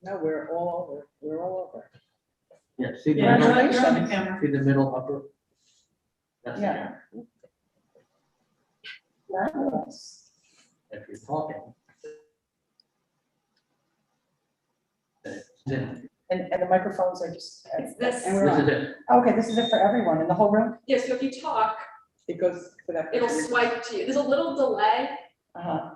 No, we're all over. We're all over. Yeah, see the Yeah, middle, you're on the camera. see the middle upper? That's the Yeah. camera. Fabulous. If you're talking. Then it's dim. And the microphones are just. It's this. And we're This is on. it. Okay, this is it for everyone in the whole room? Yeah, so if you talk, It goes for that. it'll swipe to you. There's a little delay. Uh-huh.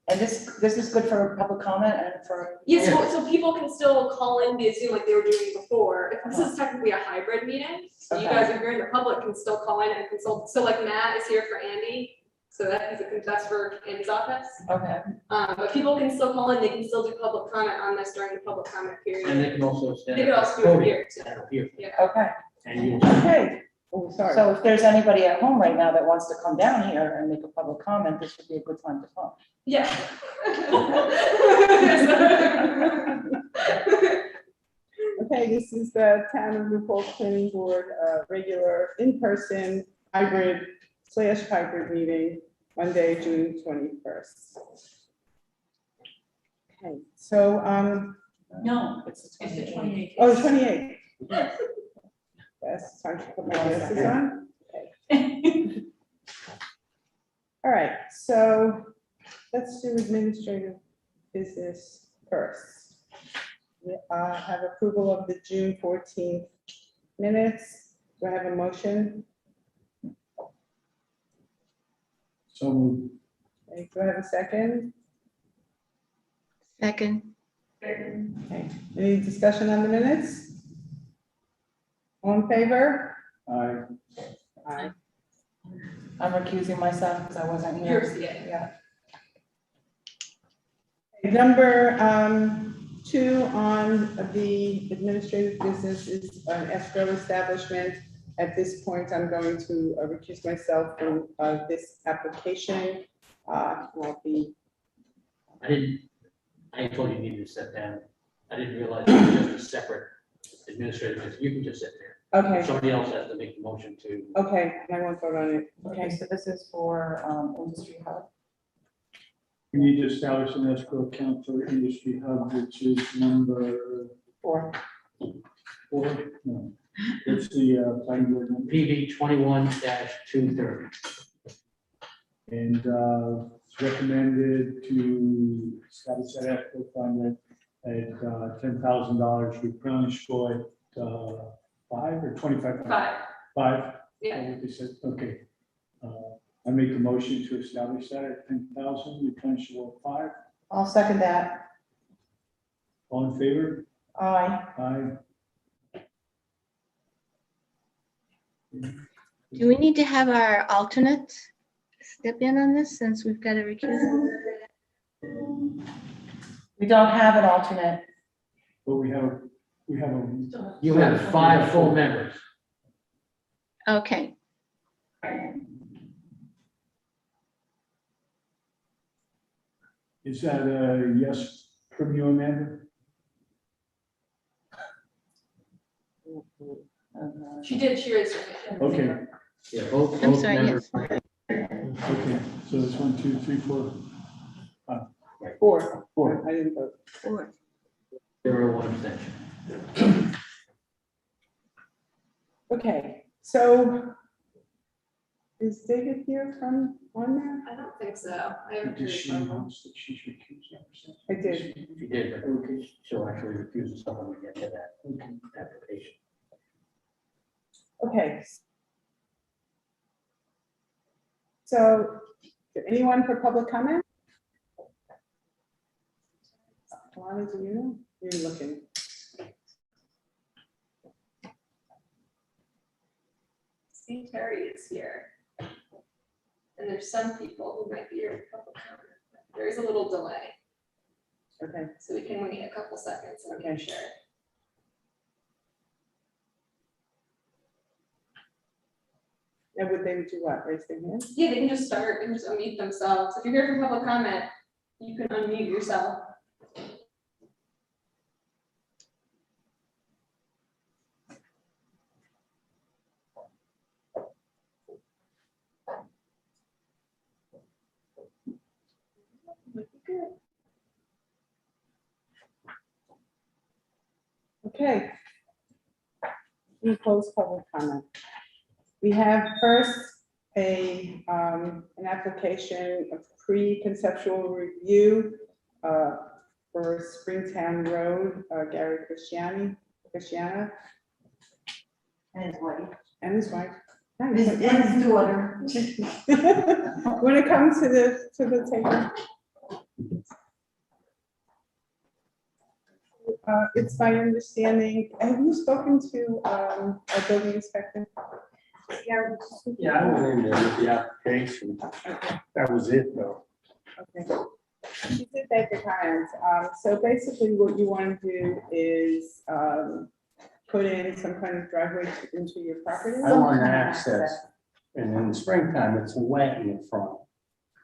And this is good for public comment and for. Yes, so people can still call in via Zoom like they were doing before. This is technically a hybrid meeting. So you Okay. guys, if you're in the public, can still call in and consult. So like Matt is here for Andy. So that's for Andy's office. Okay. But people can still call in. They can still do public comment on this during the public comment And period. they can also stand. They could at also the do it podium here, too. and up here. Okay. And you'll. Okay. Oh, sorry. So if there's anybody at home right now that wants to come down here and make a public comment, this would be a good time to come. Yeah. Okay, this is the Town of New Paltz Planning Board, regular in-person hybrid/hybrid meeting, Monday, June 21st. Okay, so, No, It's it's the 28th. 28th. oh, 28th. Yes, time to put my glasses on. Okay. All right, so let's do administrative business first. We have approval of the June 14th minutes. Do I have a motion? So moved. Okay, do I have a second? Second. Okay, any discussion on the minutes? All in favor? Aye. Aye. I'm recusing myself because I wasn't here. Yours, yeah. Yeah. Number 2 on the administrative business is an escrow establishment. At this point, I'm going to recuse myself from this application. Will be, I told you needed to sit down. I didn't realize it was just a separate administrative, business. You can just sit there. okay, Somebody else has to make the motion to. okay, and I won't vote on it. Okay, so this is for Industry Hub. We need to establish an escrow account for Industry Hub, which is number 4. 4. No, it's the planning board number. PV 21-230. And it's recommended to establish that escrow fund at $10,000. We planned for it 5 or 25. 5. 5. Yeah. What they said, okay. I make a motion to establish that at 10,000. We planned for 5. I'll second that. All in favor? Aye. Aye. Do we need to have our alternate step in on this since we've got a recusal? We don't have an alternate. But we have a. You have 5 full members. Okay, Is that a yes from you, Amanda? She did, she raised her hand. Okay, Yeah, both I'm sorry, members. okay, so it's 1, 2, 3, 4, 4. 4. I didn't vote. 4. 0, 1 abstention. Okay, so is David here from on there? I don't think so. I haven't heard Does she from her. announce that she's recused herself? I did. She did, but Okay, she'll actually refuse herself when we get to that okay. application. Okay. So, anyone for public comment? Alana, do you know? You're looking. Steve Terry is here. And there's some people who might be here for public comment. There is a little delay, Okay, so we can wait a couple seconds and make sure. and would they do what? Raise their hand? Yeah, they can just start and just unmute themselves. If you're here for public comment, you can unmute yourself. Might be good. Okay. We close public comment. We have first an application of pre-conceptual review for Springtown Road, Gary Christiana And his wife. and his wife. And his daughter. Want to come to the table? It's my understanding, have you spoken to our building inspector? Yeah, I went in there with the application. Okay. That was it, though. Okay. She did take the comments. So basically what you want to do is put in some kind of driveway into your property. I want access, and in the springtime, it's wet in the front.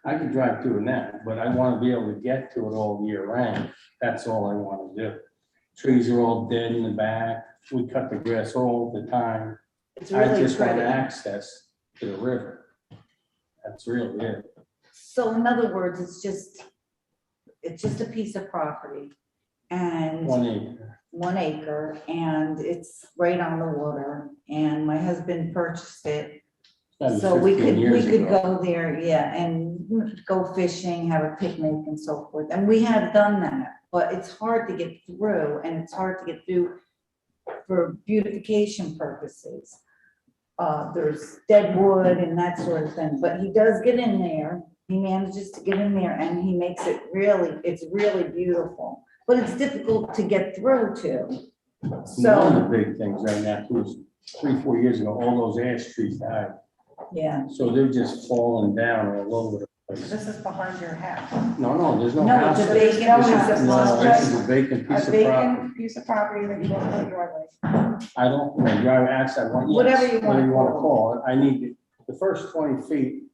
I could drive through that, but I want to be able to get to it all year round. That's all I want to do. Trees are all dead in the back. We cut the grass all the time. It's I really just want pretty. access to the river. That's really it. So in other words, it's just a piece of property and 1 acre. 1 acre, and it's right on the water, and my husband purchased it. That was So we 15 could years ago. go there, yeah, and go fishing, have a picnic and so forth, and we have done that, but it's hard to get through, and it's hard to get through for beautification purposes. There's dead wood and that sort of thing, but he does get in there, he manages to get in there, and he makes it really, it's really beautiful, but it's difficult to get through to. One of So, the big things right now, was 3-4 years ago, all those ash trees died. yeah, So they're just falling down all over the place. This is behind your house. No, there's no No, house. it's a there. vacant This piece is- of no, property. This is a vacant A piece of property. vacant piece of property that you don't put driveway. I don't, when drive access, I want, yes, Whatever you whatever you wanna wanna call it, I need the first 20 feet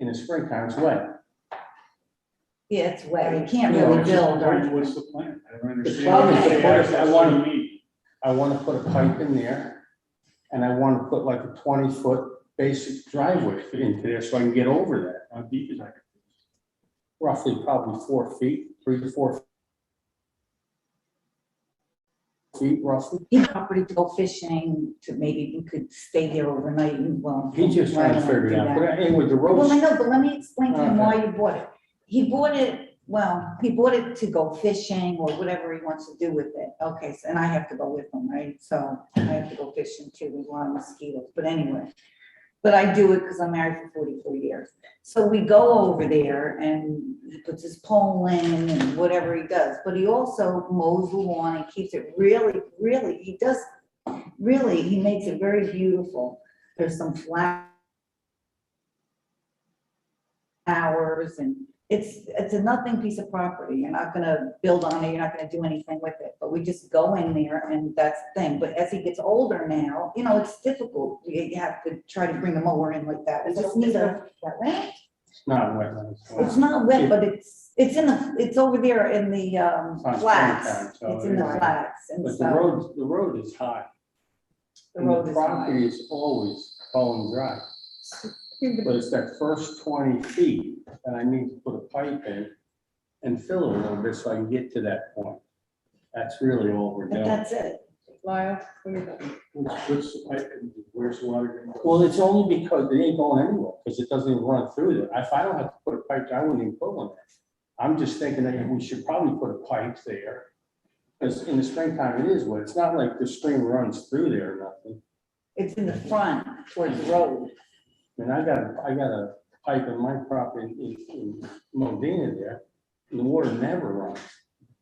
in the springtime, it's wet. yeah, it's wet, you can't Yeah, really It's just build the point, on it. what's the plan? I don't The understand. plan is Okay. to put it- That's what you need. I wanna put a pipe in there, and I wanna put like a 20-foot basic driveway into there so I can get over that. How deep is that? Roughly probably 4 feet, 3 to 4 feet roughly. He property to go fishing, to maybe we could stay there overnight and well. He's just trying to figure it out, but anyway, the Well, I roads, know, but let me explain to him Okay. why you bought it. He bought it, well, he bought it to go fishing or whatever he wants to do with it. Okay, so, and I have to go with him, right? So I have to go fishing too, there's a lot of mosquitoes, but anyway. But I do it because I'm married for 44 years. So we go over there and he puts his pole in and whatever he does, but he also mows the lawn and keeps it really, really, he does, really, he makes it very beautiful. There's some flowers and it's a nothing piece of property. You're not gonna build on it, you're not gonna do anything with it, but we just go in there and that's the thing. But as he gets older now, you know, it's difficult. You have to try to bring a mower in like that. We just need a, it's not wetlands. it's not wet, but it's over there in the on flats. springtime, so It's in the it's- flats and But the so road is high. the And road is high. property is always bone dry. But it's that first 20 feet that I need to put a pipe in and fill it a little bit so I can get to that point. That's really all we're But doing. that's it. Lyle, what do you think? What's the pipe, and where's the water going? Well, it's only because it ain't going anywhere, because it doesn't even run through there. If I don't have to put a pipe, I wouldn't even put one there. I'm just thinking that we should probably put a pipe there. Because in the springtime it is wet. It's not like the stream runs through there or nothing. It's in the front towards the road. And I got a pipe in my property in Modena there, and the water never runs.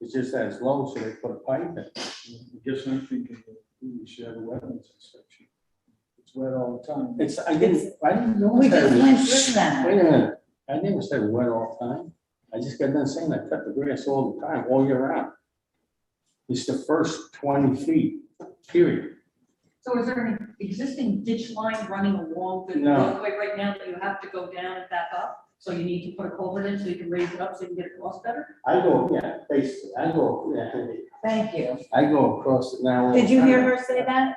It's just that it's low, so they put a pipe in. I guess I'm thinking that we should have a wetlands inspection. It's wet all the time. I didn't know. We that just it went was- through that. Wait a minute, I never said wet all the time. I just got done saying I cut the grass all the time, all year round. It's the first 20 feet, period. So is there an existing ditch line running along the No. roadway right now that you have to go down and back up? So you need to put a culvert in so you can raise it up so you can get across better? Basically, I Thank you. go across it now. all Did the you hear time. her say that?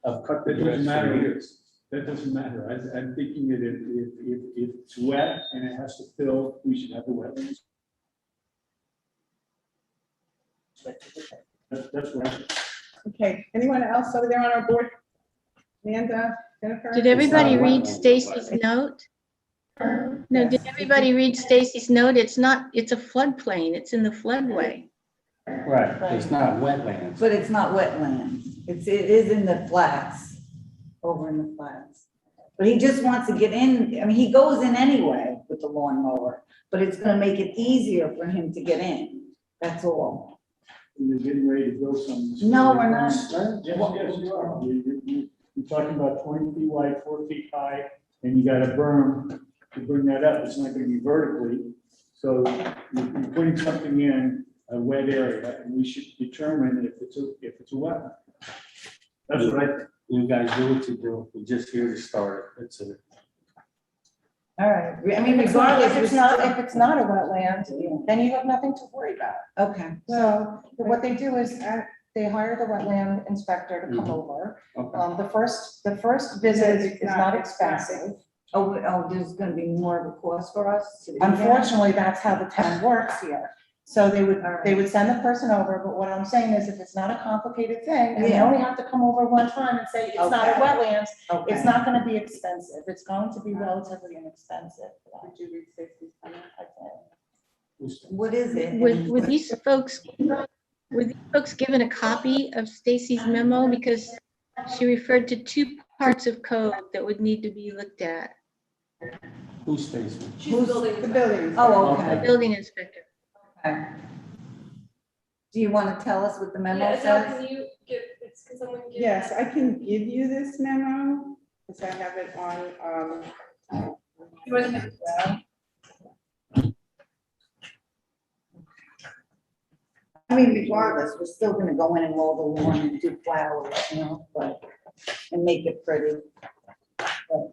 I've cut the It doesn't grass for matter. years. That doesn't matter. I'm thinking that if it's wet and it has to fill, we should have a wetlands. That's right. Okay, anyone else over there on our board? Amanda, Jennifer? Did everybody not a read wetland. Stacy's note? No, did Yes. everybody read Stacy's note? It's not, it's a floodplain. It's in the floodway. Right, it's not wetlands. But it's not wetland. It is in the flats, over in the flats. But he just wants to get in, I mean, he goes in anyway with the lawnmower, but it's gonna make it easier for him to get in. That's all. You're getting ready to build something. No, we're not. Yes, yes, you are. You're talking about 20 feet wide, 4 feet high, and you got a berm to bring that up. It's not gonna be vertically. So you're putting something in a wet area, and we should determine if it's a wetland. That's what I think. You guys do what you do. We're just here to start. It's a, All right, I mean, If it's not, regardless. if it's not, if it's not a wetland, then you have nothing to worry about. Okay, So what they do is they hire the wetland inspector to come Mhm. over. okay. The first visit is not expensive. oh, there's gonna be more of a cost for us to do that? Unfortunately, that's how the town works here. So they would send the person over, but what I'm saying is if it's not a complicated thing, and they Yeah. only have to come over one time and say, it's not a Okay. wetlands, Okay. it's not gonna be expensive. It's going to be relatively inexpensive. Did you read Stacy's comment? I think. What is it? Were these folks given a copy of Stacy's memo? Because she referred to two parts of code that would need to be looked at. Who's Stacy? She's Who's building. The building. Oh, The okay. building inspector. Okay. Do you want to tell us what the memo Yeah, Adele, says? can you give, can someone give? Yes, that? I can give you this memo, because I have it on, You want to- I mean, regardless, we're still gonna go in and mow the lawn and do flowers, you know, but, and make it pretty. But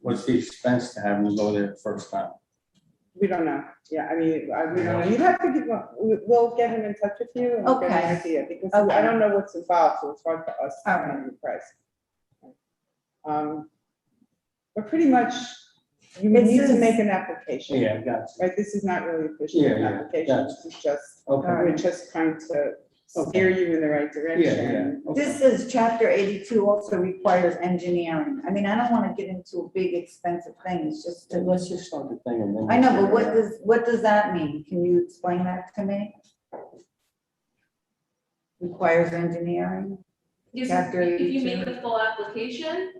What's the expense to have them go there the first time? we don't know. Yeah, I mean, we don't know. You'd have to give, we'll get him in touch with you and get Okay. an idea, because Okay. I don't know what's involved, so it's hard for us to All right. know the price. But pretty much, you would It need to says- make an application. Yeah, I got you. Right, this is not really official Yeah, yeah, application, gotcha. this is just, Okay. we're just trying to steer you in the right direction. Okay. this is chapter 82 also requires engineering. I mean, I don't wanna get into a big expensive thing, it's just, Then let's just start the thing and then. I know, but what does that mean? Can you explain that to me? Requires engineering? Yes, Chapter if you 82. make the full application,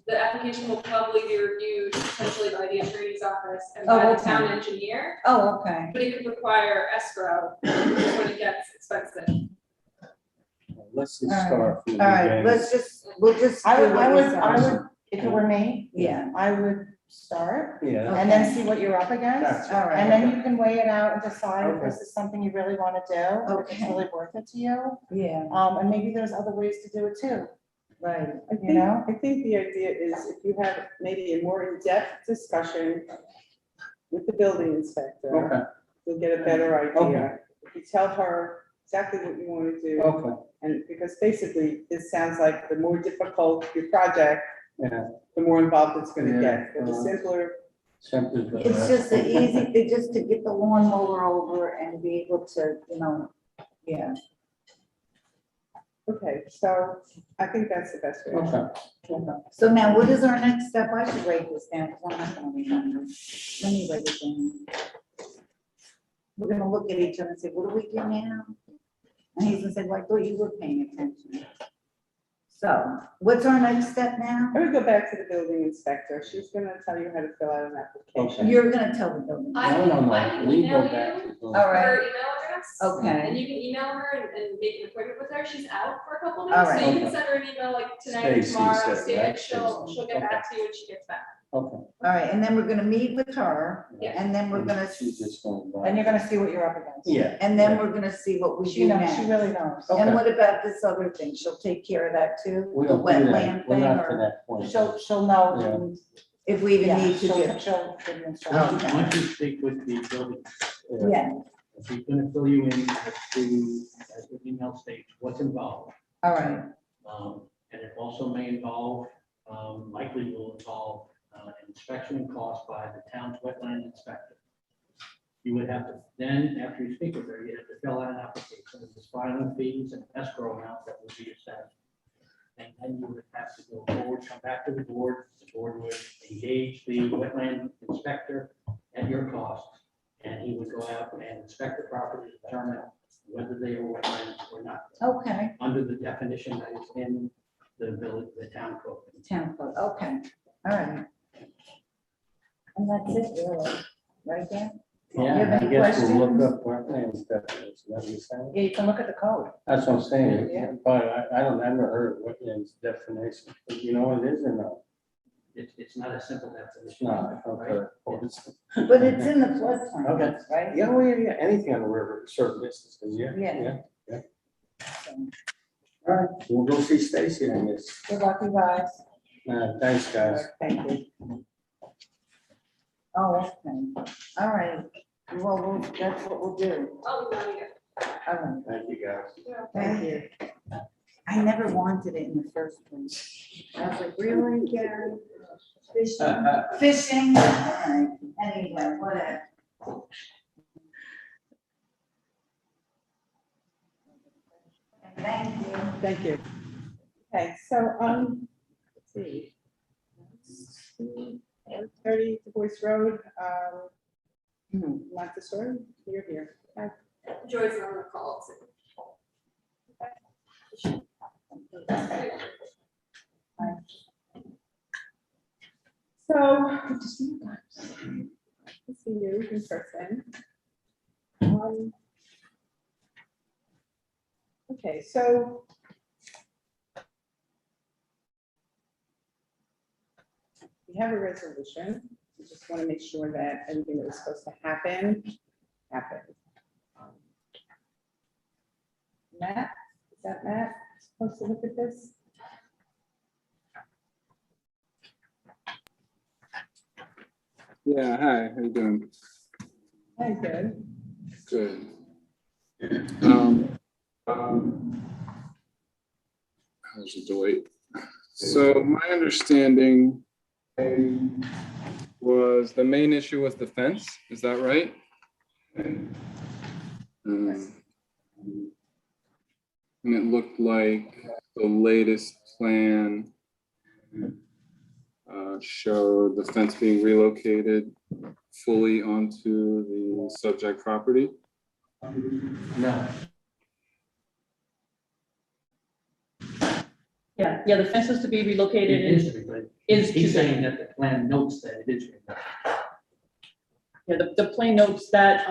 the application will probably be reviewed potentially by the attorney's office and by Oh, the town okay. engineer, Oh, okay. but it could require escrow when it gets expensive. Let's just All right. start from the All right, beginning. we'll just. I would, do what I you would, said. I would, if it were me, Yeah, I would start Yeah, and then see what you're up against. Gotcha. all right. And then you can weigh it out and decide if Okay. this is something you really want to do, if it's Okay. really worth it to you. Yeah, And maybe there's other ways to do it too. right. I You think, know? I think the idea is if you have maybe a more in-depth discussion with the building inspector, okay, you'll get a better Okay. idea. If you tell her exactly what you want to do, okay, and because basically, this sounds like the more difficult your project, yeah. the more involved it's gonna Yeah, get. But the simpler, Simply. It's just an easy thing, just to get the lawnmower over and be able to, you know, yeah. okay, so I think that's the best way. Okay, So now what is our next step? I should write this down, because I'm not gonna remember. Let me write it down. We're gonna look at each other and say, what do we do now? And he's gonna say, well, I thought you were paying attention. So what's our next step now? I would go back to the building inspector. She's gonna tell you how to fill out an application. You're gonna tell the building. I no, can- no, I no, can we email go back you to. All right. her email address. Okay. And you can email her and make an appointment with her. She's out for a couple All days, right. so you Okay. can send her an email like tonight or Stacy tomorrow, said, say right? that she'll Stacy. get Okay. back to you when she gets back. Okay. All right, and then we're gonna meet with her, Yeah. and then we're gonna, She's just going. Then you're gonna see what you're up against. Yeah. and then we're gonna see what we She do knows, she next. really knows. Okay. And what about this other thing? She'll take care of that too? We The don't do wetland that, we're thing, not to or that point. She'll know. Yeah. and- if we even yeah, need to do? She'll give you instructions. Okay. Once you speak with the building, Yeah, if he's gonna fill you in as to, as the email states, what's involved. all right, And it also may involve, likely will involve inspection and cost by the town's wetland inspector. you would have to, then, after you speak with her, you have to fill out an application, there's filing fees and escrow amount that would be assessed. And then you would have to go forward, come back to the board would engage the wetland inspector at your cost. And he would go out and inspect the property, to determine whether they are wetlands or not, Okay, under the definition that is in the village, the town code. town code, okay, all right. And that's it, really, right there? You have Yeah, I any guess we'll look questions? up wetlands definition, is that what you're saying? Yeah, you can look at the code. That's what I'm saying, Yeah. but I don't, ever heard of wetlands definition, you know what it is or no? It's not a simple It's definition. not, right? okay. But it's in the floodplain, Okay. right? Yeah, well, yeah, anything on the river, certain distances, yeah, Yeah. yeah. So, All right, we'll go see Stacy on this. good luck, you guys. Thanks, guys. Thank you. Oh, okay, all right, well, that's what we'll do. Oh, no, yeah. All right, Thank you, guys. thank you. I never wanted it in the first place. I was like, really, Gary? Fishing, fishing, all right, anyway, whatever. Thank you. Thank you. Okay, so, let's see. 30 Du Bois Road, Montessori, you're here. Hi. Joy's on the call. So, good to see you guys. Good to see you in person. Okay, so we have a resolution. We just want to make sure that everything that was supposed to happen, happened. Matt, is that Matt supposed to look at this? Yeah, hi, how you doing? Hi, good. Good. How's the delay? So my understanding was the main issue was the fence, is that right? And it looked like the latest plan showed the fence being relocated fully onto the subject property. No, Yeah, the fence is to be it relocated. is, to be, but Is he's to be. saying that the plan notes that it is. Yeah, the plan notes that,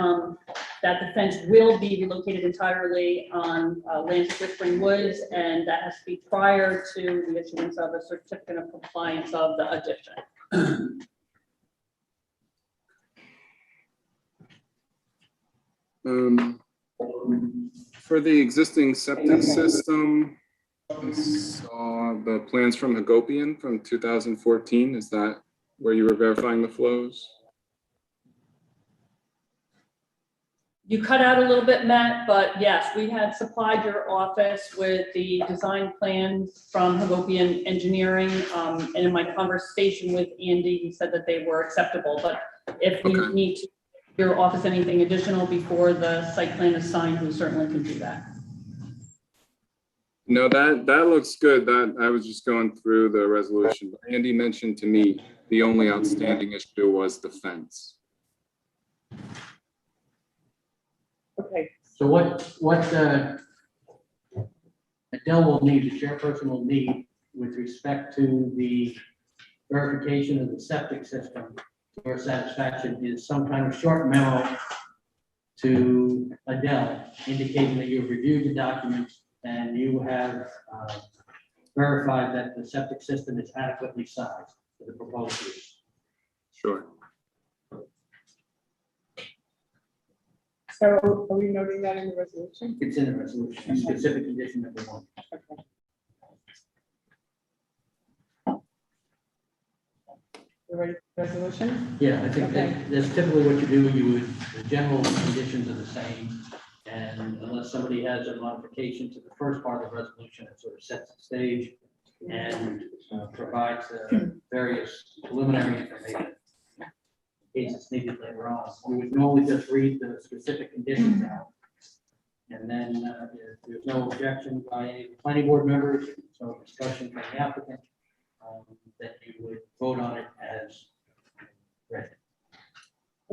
that the fence will be relocated entirely on lands of Whispering Woods, and that has to be prior to the issuance of a certificate of compliance of the addition. For the existing septic system, I saw the plans from Hagopian from 2014. Is that where you were verifying the flows? You cut out a little bit, Matt, but yes, we had supplied your office with the design plans from Hagopian Engineering. And in my conversation with Andy, he said that they were acceptable, but if we Okay. need to, your office, anything additional before the site plan is signed, we certainly can do that. No, that looks good. That I was just going through the resolution. Andy mentioned to me the only outstanding issue was the fence. Okay, So what Adele will need, the chairperson will need with respect to the verification of the septic system to your satisfaction is some kind of short memo to Adele indicating that you've reviewed the documents and you have verified that the septic system is adequately sized for the proposed use. Sure. so are we noting that in the resolution? It's in the resolution, specific condition number one. Okay. You ready for the resolution? Yeah, I think Okay. that's typically what you do, you would, the general conditions are the same. And unless somebody has a modification to the first part of the resolution, it sort of sets the stage and provides various preliminary information. case it's needed later on. We would normally just read the specific conditions out. And then if there's no objection by any planning board members, so discussion from the applicant, that you would vote on it as read.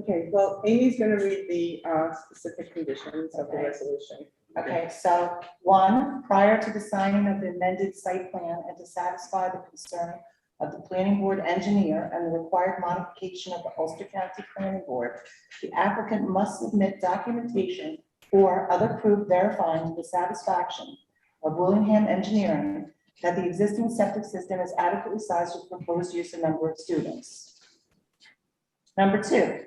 Okay, well, Amy's gonna read the specific conditions of the resolution. Okay, so one, prior to the signing of the amended site plan and to satisfy the concern of the planning board engineer and the required modification of the Ulster County Planning Board, the applicant must submit documentation or other proof verifying the satisfaction of Willingham Engineering that the existing septic system is adequately sized to proposed use and number of students. Number two,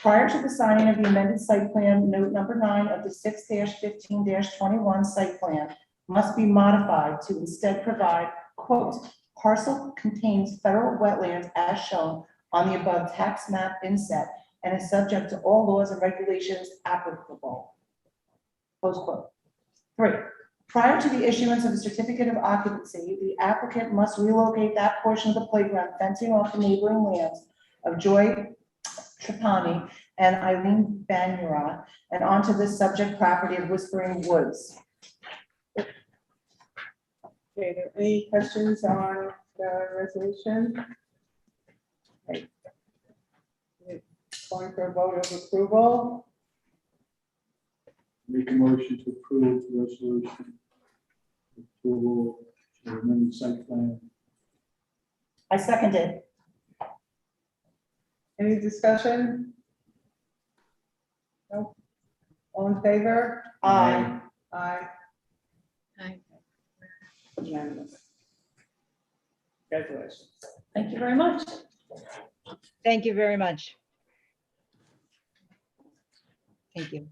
prior to the signing of the amended site plan, note number 9 of the 6-15-21 site plan must be modified to instead provide, quote, parcel contains federal wetlands as shown on the above tax map inset and is subject to all laws and regulations applicable. Close quote. 3, prior to the issuance of a certificate of occupancy, the applicant must relocate that portion of the playground fencing off the neighboring lands of Joy Trapani and Eileen Banurat and onto the subject property of Whispering Woods. Okay, are there any questions on the resolution? Okay. Going for a vote of approval. Make a motion to approve the resolution. Approval, to amend the site plan. I second it. Any discussion? No? All in favor? Aye. Aye. Aye. Unanimous. Congratulations. Thank you very much. Thank you very much. Thank you.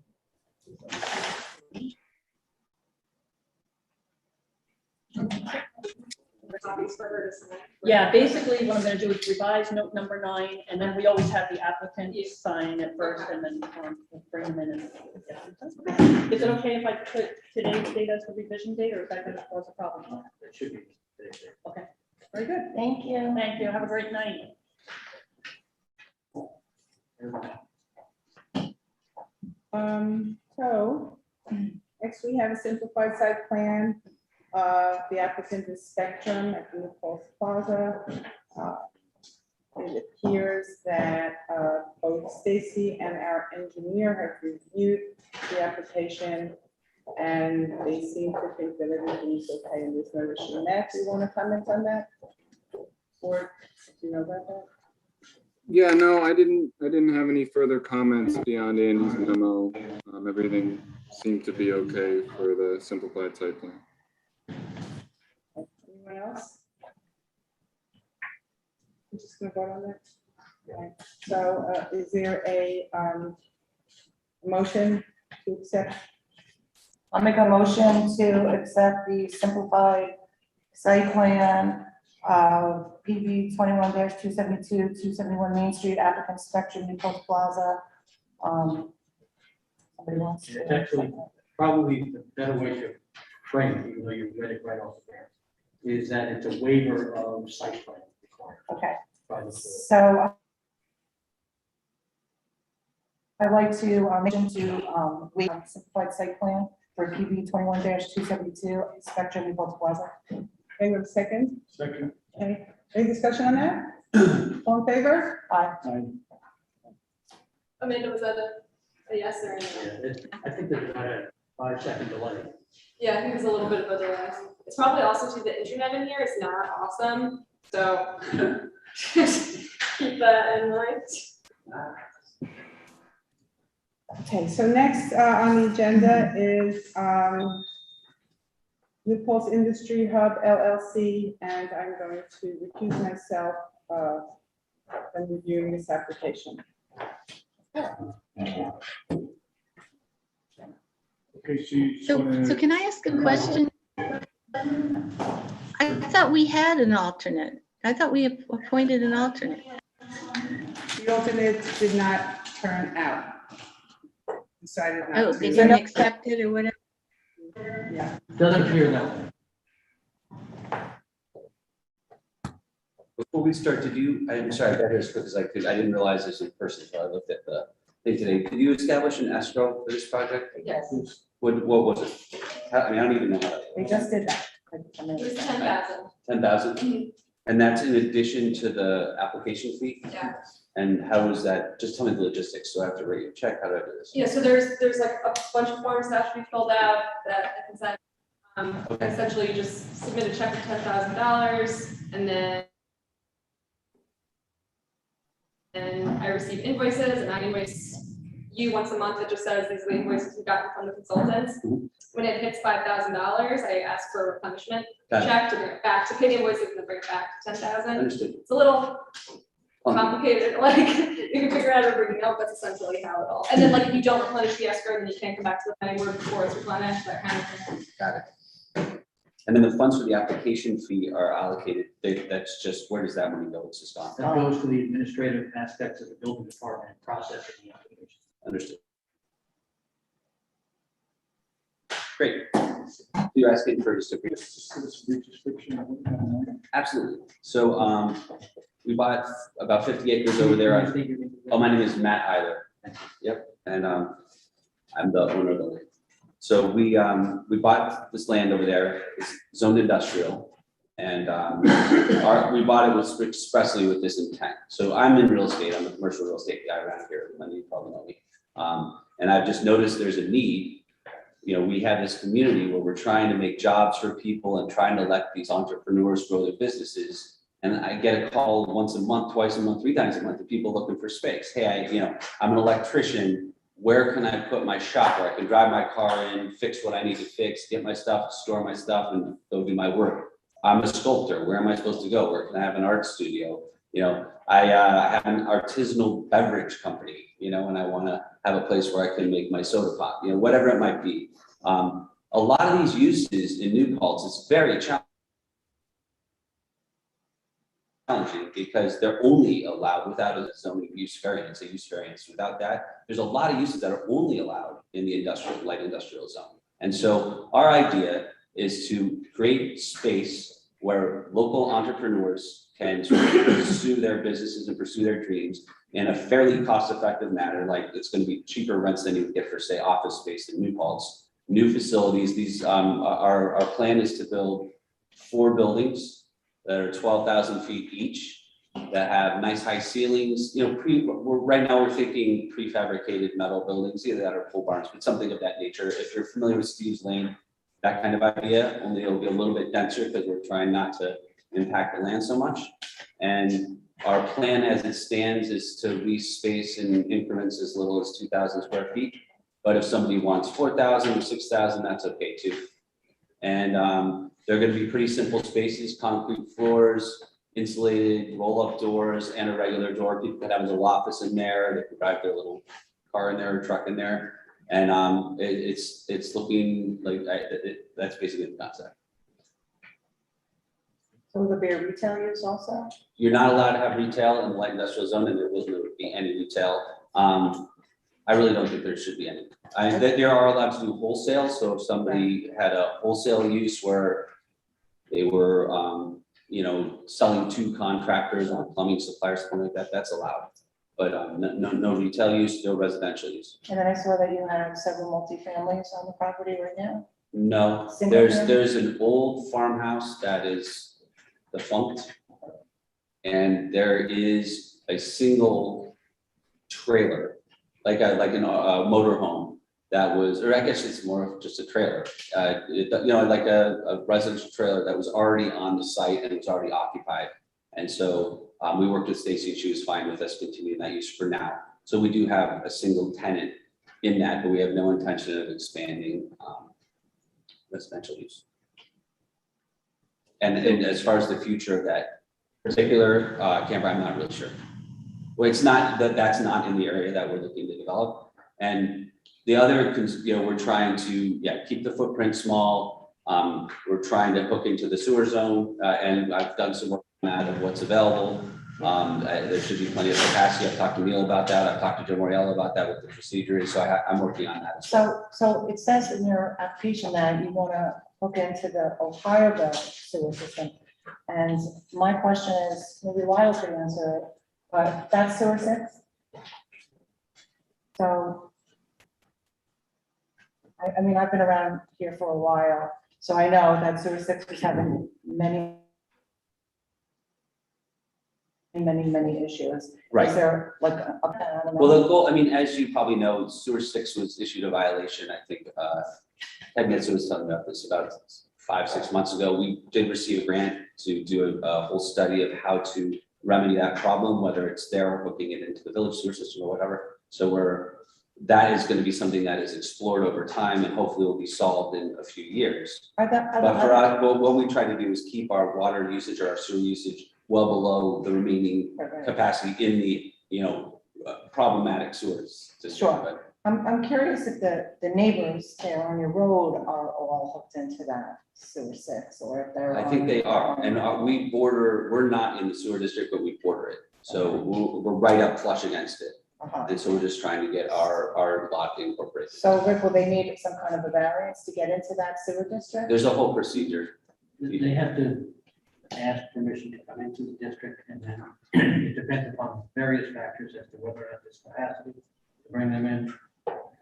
Yeah, basically what I'm gonna do is revise note number 9, and then we always have the applicant sign it first and then bring them in. And is it okay if I put today's date as the revision date, or is that gonna cause a problem? It should be. Okay, very good. Thank you. Thank you. Have a great night. So, next we have a simplified site plan. The applicant is Spectrum at the Pulse Plaza. It appears that both Stacy and our engineer have reviewed the application, and they seem to think that everything's okay and there's no issue. Matt, do you want to comment on that? Or do you know about that? Yeah, no, I didn't have any further comments beyond Andy's memo. Everything seemed to be okay for the simplified site plan. Anyone else? I'm just gonna vote on that. Okay. So is there a motion to accept? I'll make a motion to accept the simplified site plan of PV 21-272, 271 Main Street, applicant Spectrum, Newport Plaza. Somebody wants to. It's actually probably the better way to frame it, even though you read it right off the bat, is that it's a waiver of site plan required Okay, by the board. so I'd like to mention to waive simplified site plan for PV 21-272 Spectrum, Newport Plaza. Anyone second? Second. Okay, any discussion on that? All in favor? Aye. Aye. Amanda, was that a yes or a no? I think there's about a 5-second delay. Yeah, I think there's a little bit of a delay. It's probably also too, the internet in here is not awesome, so keep that in mind. Okay, so next on the agenda is New Pulse Industry Hub LLC, and I'm going to recuse myself from reviewing this application. Okay, so you just So wanna. can I ask a question? I thought we had an alternate. I thought we appointed an alternate. The alternate did not turn out. Decided Oh, not they to. didn't accept it or whatever? Yeah. Doesn't appear that way. Before we start, I'm sorry, I got here as quick as I could. I didn't realize this in person, so I looked at the thing today. Did you establish an escrow for this project? Yes, What was it? I mean, I don't even know how. They just did that. I mean, it was 10,000. 10,000? And that's in addition to the application fee? Yeah. And how is that? Just tell me the logistics. So I have to write you a check. How do I do this? Yeah, so there's like a bunch of forms that have to be filled out that I can send. Okay. Essentially, you just submit a check of $10,000 and then I receive invoices and I invoice you once a month. It just says these are the invoices we got from the consultants. Mhm. When it hits $5,000, I ask for a replenishment Got it. check to bring it back, to pay the invoices and then bring it back to 10,000. Understood. It's a little complicated, like, you can figure out everything out, that's essentially how it all, and then like, if you don't replenish the escrow, then you can't come back to the planning board before it's replenished, that kind of thing. Got it. And then the funds for the application fee are allocated. That's just, where does that money go? It's just gone. That goes to the administrative aspects of the building department and processing the application. Understood. Great. You're asking for just a brief. Just give us a brief description of what kind of money. Absolutely. So we bought about 50 acres over there. Oh, my name is Matt Eiler. Yep, and I'm the owner of the land. So we bought this land over there. It's zoned industrial, and we bought it with expressly with this intent. So I'm in real estate. I'm a commercial real estate guy around here. Many of you probably know me. And I've just noticed there's a need. You know, we have this community where we're trying to make jobs for people and trying to let these entrepreneurs grow their businesses. And I get a call once a month, twice a month, 3 times a month of people looking for space. Hey, I'm an electrician. Where can I put my shop where I can drive my car in, fix what I need to fix, get my stuff, store my stuff, and go do my work? I'm a sculptor. Where am I supposed to go? Where can I have an art studio? I have an artisanal beverage company, and I want to have a place where I can make my soda pop, whatever it might be. A lot of these uses in New Paltz, it's very challenging because they're only allowed without a zoning use variance, a use variance. Without that, there's a lot of uses that are only allowed in the light industrial zone. And so our idea is to create space where local entrepreneurs can sort of pursue their businesses and pursue their dreams in a fairly cost-effective manner. Like, it's going to be cheaper rents than you would get for, say, office space in New Paltz. New facilities. These our plan is to build 4 buildings that are 12,000 feet each, that have nice high ceilings. Right now we're thinking prefabricated metal buildings, either that or pole barns, but something of that nature. If you're familiar with Steve's Lane, that kind of idea, only it'll be a little bit denser because we're trying not to impact the land so much. And our plan as it stands is to lease space in increments as little as 2,000 square feet. But if somebody wants 4,000 or 6,000, that's okay too. And they're going to be pretty simple spaces: concrete floors, insulated roll-up doors, and a regular door. People can have a little office in there. They can drive their little car in there or truck in there. And it's looking like that's basically the concept. So will there be a retail use also? You're not allowed to have retail in the light industrial zone, and there will never be any retail. I really don't think there should be any. They are allowed to do wholesale. So if somebody had a wholesale use where they were, selling to contractors or plumbing suppliers, something like that, that's allowed. But no retail use, no residential use. And then I saw that you have several multifamilies on the property right now. No, Single family? there's an old farmhouse that is defunct, and there is a single trailer, like a motorhome that was, or I guess it's more of just a trailer, like a residential trailer that was already on the site and was already occupied. And so we worked with Stacy, and she was fine with us continuing that use for now. So we do have a single tenant in that, but we have no intention of expanding residential use. And as far as the future of that particular camper, I'm not really sure. Well, it's not that's not in the area that we're looking to develop. And the other, we're trying to keep the footprint small. We're trying to hook into the sewer zone, and I've done some work on that of what's available. There should be plenty of capacity. I've talked to Neil about that. I've talked to Joe Moriello about that with the procedure. So I'm working on that as well. So it says in your application that you want to hook into the Ohioville sewer system. And my question is, maybe Lyle could answer it, but that's sewer 6? So, I mean, I've been around here for a while, so I know that sewer 6 was having many issues. Right. Is there like, I don't know. Well, the goal, I mean, as you probably know, sewer 6 was issued a violation, I think, Ted Nitzer was telling about this about 5-6 months ago. We did receive a grant to do a whole study of how to remedy that problem, whether it's there or hooking it into the village sewer system or whatever. So that is gonna be something that is explored over time and hopefully will be solved in a few years. But for us, what we try to do is keep our water usage or our sewer usage well below the remaining capacity in the, problematic sewers. Sure. I'm curious if the neighbors there on your road are all hooked into that sewer 6, or if they're. I think they are, and we're not in the sewer district, but we border it. So we're right up flush against it. Uh-huh. And so we're just trying to get our lot incorporated. So Rick, will they need some kind of a variance to get into that sewer district? There's a whole procedure. They have to ask permission to come into the district, and then it depends upon various factors as to whether or not there's capacity to bring them in,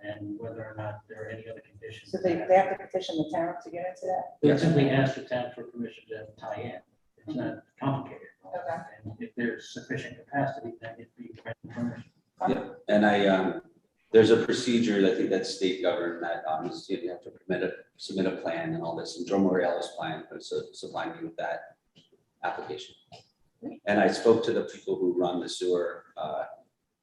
and whether or not there are any other conditions. So they have to petition the town to get into that? They simply ask the town for permission to tie in. It's not complicated. Okay. And if there's sufficient capacity, then it'd be granted permission. Yeah, and there's a procedure, I think that's state governed, that you have to submit a plan and all this, and Joe Morello's plan was supplying me with that application. And I spoke to the people who run the sewer,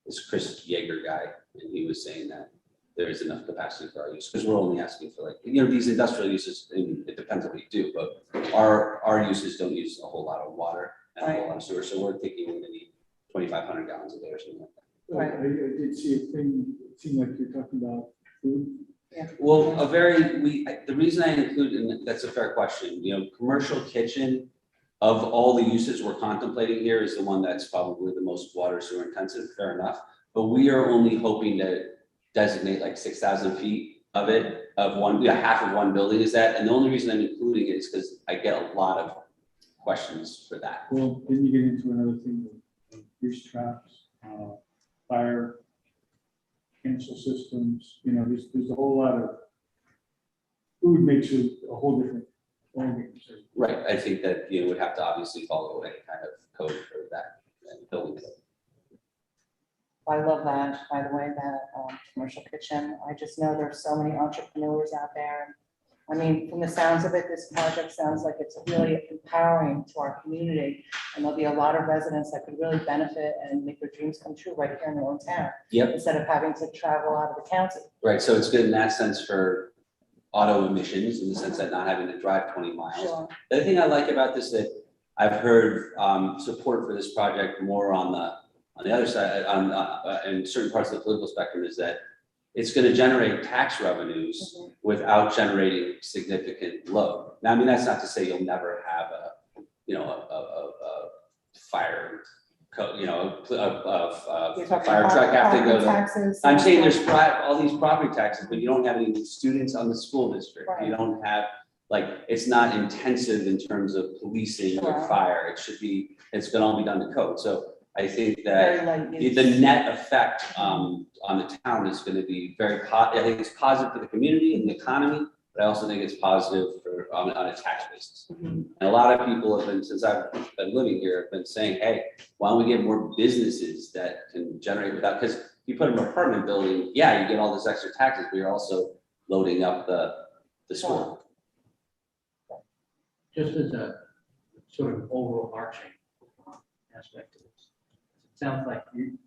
this Chris Yeager guy, and he was saying that there is enough capacity for our use, because we're only asking for these industrial uses, and it depends on what you do, but our uses don't use a whole lot of water and a whole lot of sewer, so we're thinking we're gonna need 2,500 gallons a day or something like that. Right. I did see a thing, it seemed like you're talking about food. Well, the reason I included, and that's a fair question, commercial kitchen of all the uses we're contemplating here is the one that's probably the most water sewer intensive, fair enough. But we are only hoping to designate like 6,000 feet of it, half of one building is that. And the only reason I'm including it is because I get a lot of questions for that. Well, then you get into another thing, with grease traps, fire cancel systems, there's a whole lot of, food makes it a whole different ballgame. So Right, I think that you would have to obviously follow any kind of code for that building code. I love that, by the way, that commercial kitchen. I just know there's so many entrepreneurs out there. I mean, from the sounds of it, this project sounds like it's really empowering to our community. And there'll be a lot of residents that could really benefit and make their dreams come true right here in their own town. Yep. Instead of having to travel out of the county. Right, so it's good in that sense for auto emissions, in the sense that not having to drive 20 miles. Sure. The other thing I like about this, that I've heard support for this project more on the other side, in certain parts of the political spectrum, is that it's going to generate tax revenues without generating significant load. Now, I mean, that's not to say you'll never have a fire code, a fire truck have to go to. Taxes. I'm saying there's all these property taxes, but you don't have any students on the school district. You don't have, it's not intensive in terms of policing or Sure. fire. It's gonna all be done to code. So I think that Very light use. the net effect on the town is gonna be I think it's positive for the community and the economy, but I also think it's positive on a tax basis. And a lot of people have been, since I've been living here, have been saying, hey, why don't we get more businesses that can generate without, because you put an apartment building, yeah, you get all this extra taxes, but you're also loading up the school. Just as a sort of overarching aspect of this, it sounds like you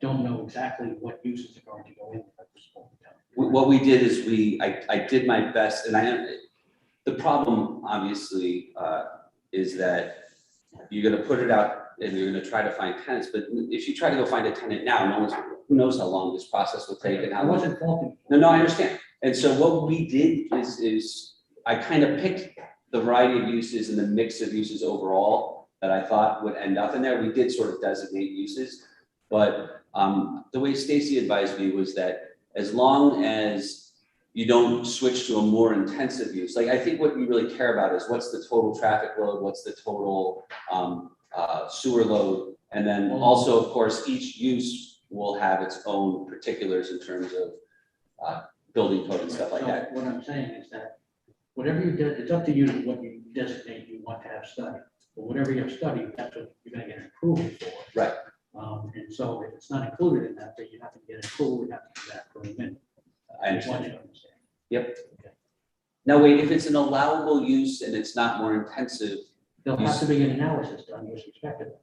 don't know exactly what uses are going to go in at this point in time. What we did is I did my best, and the problem obviously is that you're gonna put it out and you're gonna try to find tenants, but if you try to go find a tenant now, who knows how long this process will take and how I long. wasn't faulting. No, I understand. And so what we did is I kind of picked the variety of uses and the mix of uses overall that I thought would end up in there. We did sort of designate uses, but the way Stacy advised me was that as long as you don't switch to a more intensive use. Like, I think what you really care about is what's the total traffic load, what's the total sewer load, and then also, of course, each use will have its own particulars in terms of building code and stuff like So that. what I'm saying is that whatever you do, it's up to you what you designate you want to have studied. But whatever you have studied, that's what you're gonna get an approval for. Right. And so if it's not included in that, then you have to get approval, you have to do that for a minute. I understand. want you to understand. Yep. Now, wait, if it's an allowable use and it's not more intensive, There'll have to be an analysis done with respect to that.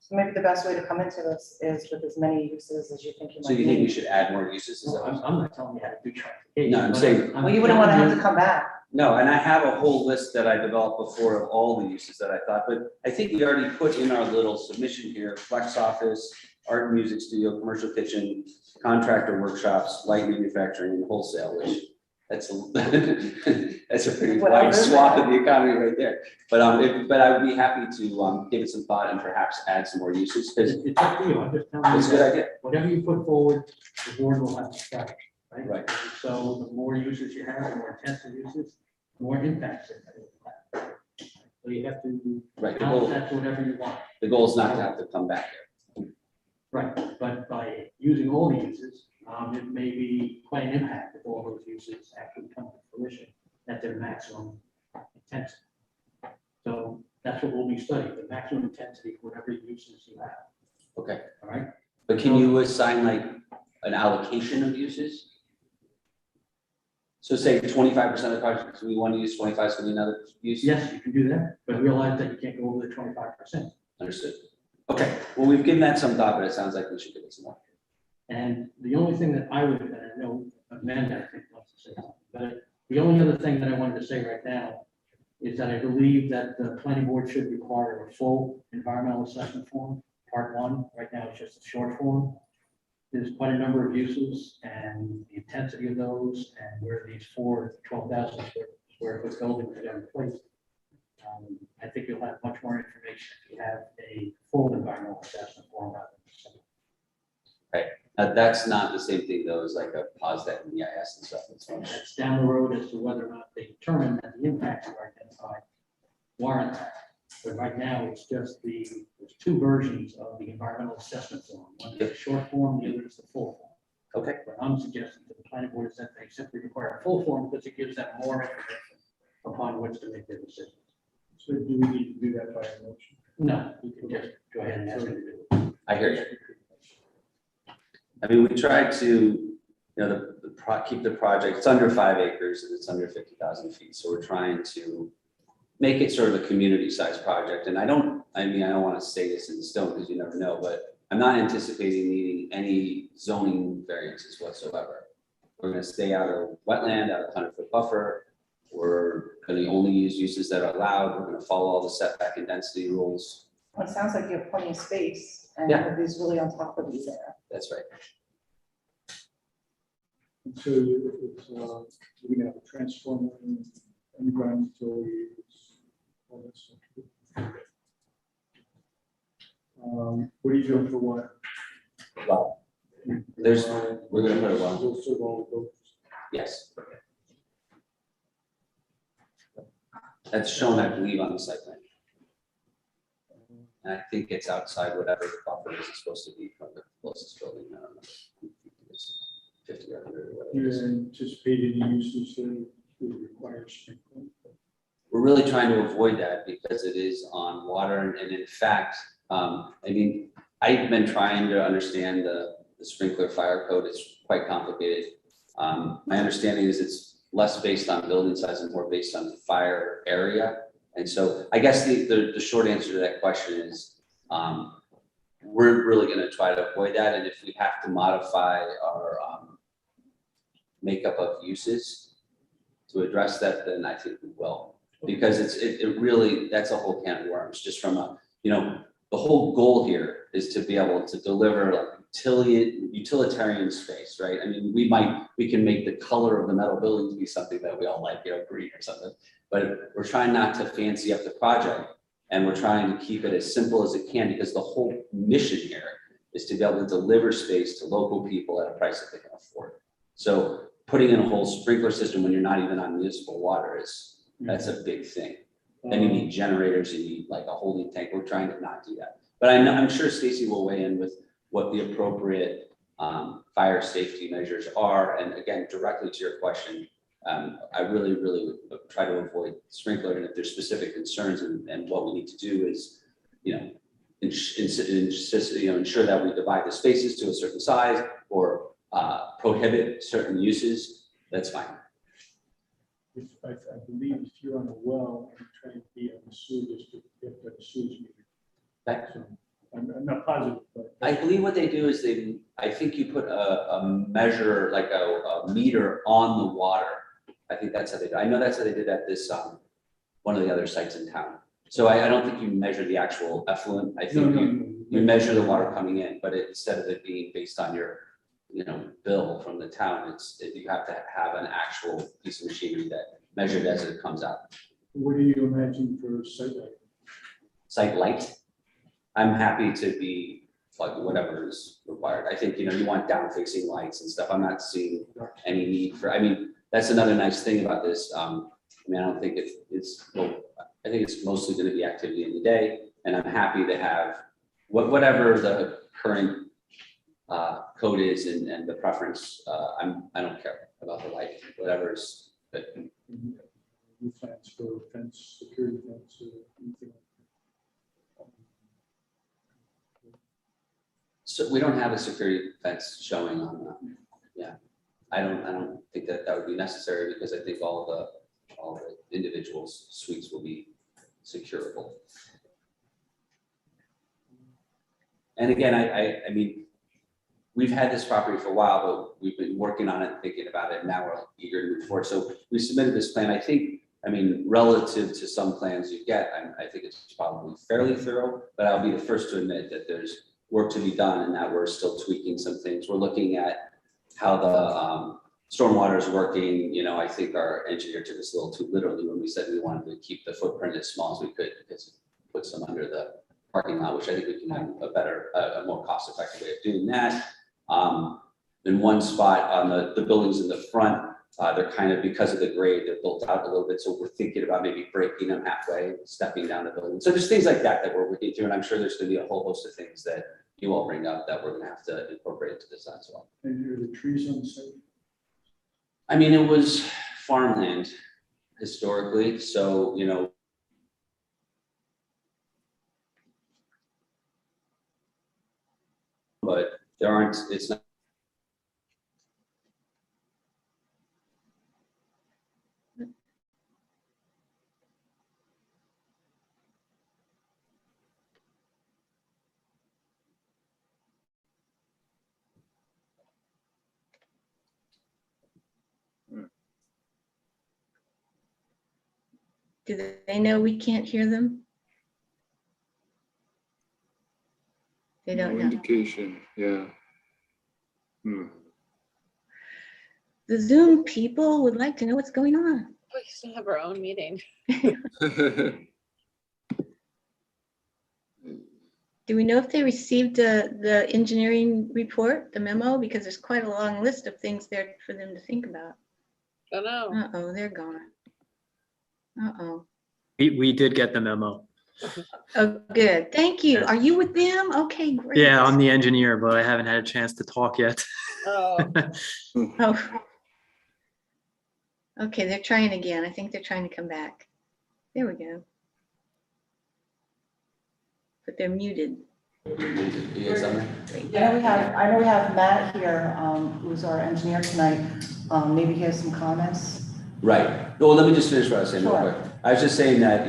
So maybe the best way to come into this is with as many uses as you think you so might you think we need. should add more uses? Is that So what I'm not telling you how to do traffic. No, I'm saying- Well, you wouldn't want to have to come back. No, and I have a whole list that I developed before of all the uses that I thought, but I think we already put in our little submission here, flex office, art and music studio, commercial kitchen, contractor workshops, light manufacturing and wholesale, which that's a, that's a pretty What wide else is swath there? of the economy right there. But but I would be happy to give it some thought and perhaps add some more uses, because It's up to you, I'm just telling you. it's a good that idea. Whatever you put forward, the board will have to start, right? Right. So the more uses you have, the more intensive uses, the more impacts it will have. So you have to Right, balance that to whatever you want. the goal is not to have to come back here. Right, but by using all the uses, it may be quite an impact if all those uses actually come to fruition at their maximum intensity. So that's what we'll be studying, the maximum intensity for whatever uses you have, Okay, all right? but can you assign like an allocation of uses? So say 25% of the project, we want to use 25, so we another use? Yes, you can do that, but realize that you can't go over the 25%. Understood. Okay, well, we've given that some thought, but it sounds like we should give it some more. And the only thing that I would, and I know Amanda, I think, wants to say something, but the only other thing that I wanted to say right now is that I believe that the planning board should require a full environmental assessment form, part one. Right now, it's just a short form. There's quite a number of uses and the intensity of those and where these 12,000 square foot buildings are going to be placed. I think you'll have much more information if you have a full environmental assessment form rather than a simple. That's not the same thing though, as like a pause that in the EIS and stuff. That's what I'm- That's down the road as to whether or not they determine that the impacts are identified warrant that. But right now, it's just there's two versions of the environmental assessment form. One is the short form, the other is the full form. Okay, What I'm suggesting to the planning board is that they simply require a full form because it gives them more information upon which to make their decisions. So do we need to do that by a motion? No, you can just go ahead and ask them to do it. I hear you. I mean, we tried to, you know, keep the project, it's under 5 acres and it's under 50,000 feet. So we're trying to make it sort of a community sized project. And I don't want to say this in stone because you never know, but I'm not anticipating needing any zoning variances whatsoever. We're going to stay out of wetland, out of 100-foot buffer. We're going to only use uses that are allowed. We're going to follow all the setback and density rules. Well, it sounds like you have plenty of space and Yeah. everybody's really on top of these there. That's right. And so it's, we're gonna have a transformer and underground utilities, all that stuff. What are you doing for water? Well, we're going to put a well. You'll serve all of those. Yes. That's shown, I believe, on the site plan. And I think it's outside whatever the buffer is supposed to be from the closest building. I don't know. It's 50 or 100 or whatever. Do it you is. anticipate any uses that would require sprinkling? We're really trying to avoid that because it is on water. And in fact, I mean, I've been trying to understand the sprinkler fire code. It's quite complicated. My understanding is it's less based on building size and more based on fire area. And so I guess the short answer to that question is we're really going to try to avoid that. And if we have to modify our makeup of uses to address that, then I think we will. Because it really, that's a whole can of worms, just from a, you know, the whole goal here is to be able to deliver like utilitarian space, right? I mean, we can make the color of the metal buildings be something that we all like, you know, green or something, but we're trying not to fancy up the project and we're trying to keep it as simple as it can because the whole mission here is to be able to deliver space to local people at a price that they can afford. So putting in a whole sprinkler system when you're not even on municipal water that's a big thing. Then you need generators, you need like a holding tank. We're trying to not do that. But I'm sure Stacy will weigh in with what the appropriate fire safety measures are. And again, directly to your question, I really would try to avoid sprinkler. And if there's specific concerns and what we need to do is, ensure that we divide the spaces to a certain size or prohibit certain uses, that's fine. I believe if you're on a well and trying to be on the sewer district, you have to have a sewage meter. That- So I'm not positive, but. I believe what they do is I think you put a measure, like a meter on the water. I think that's how they, I know that's how they did at this, one of the other sites in town. So I don't think you measure the actual effluent. I think you measure the water coming in, but instead of it being based on your, bill from the town, you have to have an actual piece of machinery that measured as it comes out. What do you imagine for site life? Site light, I'm happy to be like whatever is required. I think, you want down facing lights and stuff. I'm not seeing any need for, that's another nice thing about this. I don't think I think it's mostly going to be activity in the day, and I'm happy to have whatever the current code is and the preference. I don't care about the light, whatever's, but New plans for fence, security fence, or anything? so we don't have a security fence showing on that. Yeah, I don't think that would be necessary because I think all the individuals' suites will be securable. And again, I mean, we've had this property for a while, but we've been working on it, thinking about it. And now we're eager to move forward. So we submitted this plan. I think, relative to some plans you get, I think it's probably fairly thorough, but I'll be the first to admit that there's work to be done and that we're still tweaking some things. We're looking at how the stormwater is working. I think our engineer took us a little too literally when we said we wanted to keep the footprint as small as we could because it puts them under the parking lot, which I think we can have a better, a more cost-effective way of doing that. In one spot on the buildings in the front, they're kind of, because of the grade, they're built out a little bit. So we're thinking about maybe breaking them halfway, stepping down the building. So there's things like that we're working through. And I'm sure there's going to be a whole host of things that you all bring up that we're going to have to incorporate into this as well. And are the trees on the site? It was farmland historically. So, but there aren't, it's not. Do they know we can't hear them? They No don't know. indication, yeah. The Zoom people would like to know what's going on. We still have our own meeting. Do we know if they received the engineering report, the memo? Because there's quite a long list of things there for them to think about. Don't know. Uh-oh, they're gone. Uh-oh. We did get the memo. Oh, good. Thank you. Are you with them? Okay, great. Yeah, I'm the engineer, but I haven't had a chance to talk yet. Oh, Oh. Okay, they're trying again. I think they're trying to come back. There we go. But they're muted. You got something? I know we have Matt here, who's our engineer tonight. Maybe he has some comments. Right. Well, let me just finish what I was saying real Sure. quick. I was just saying that,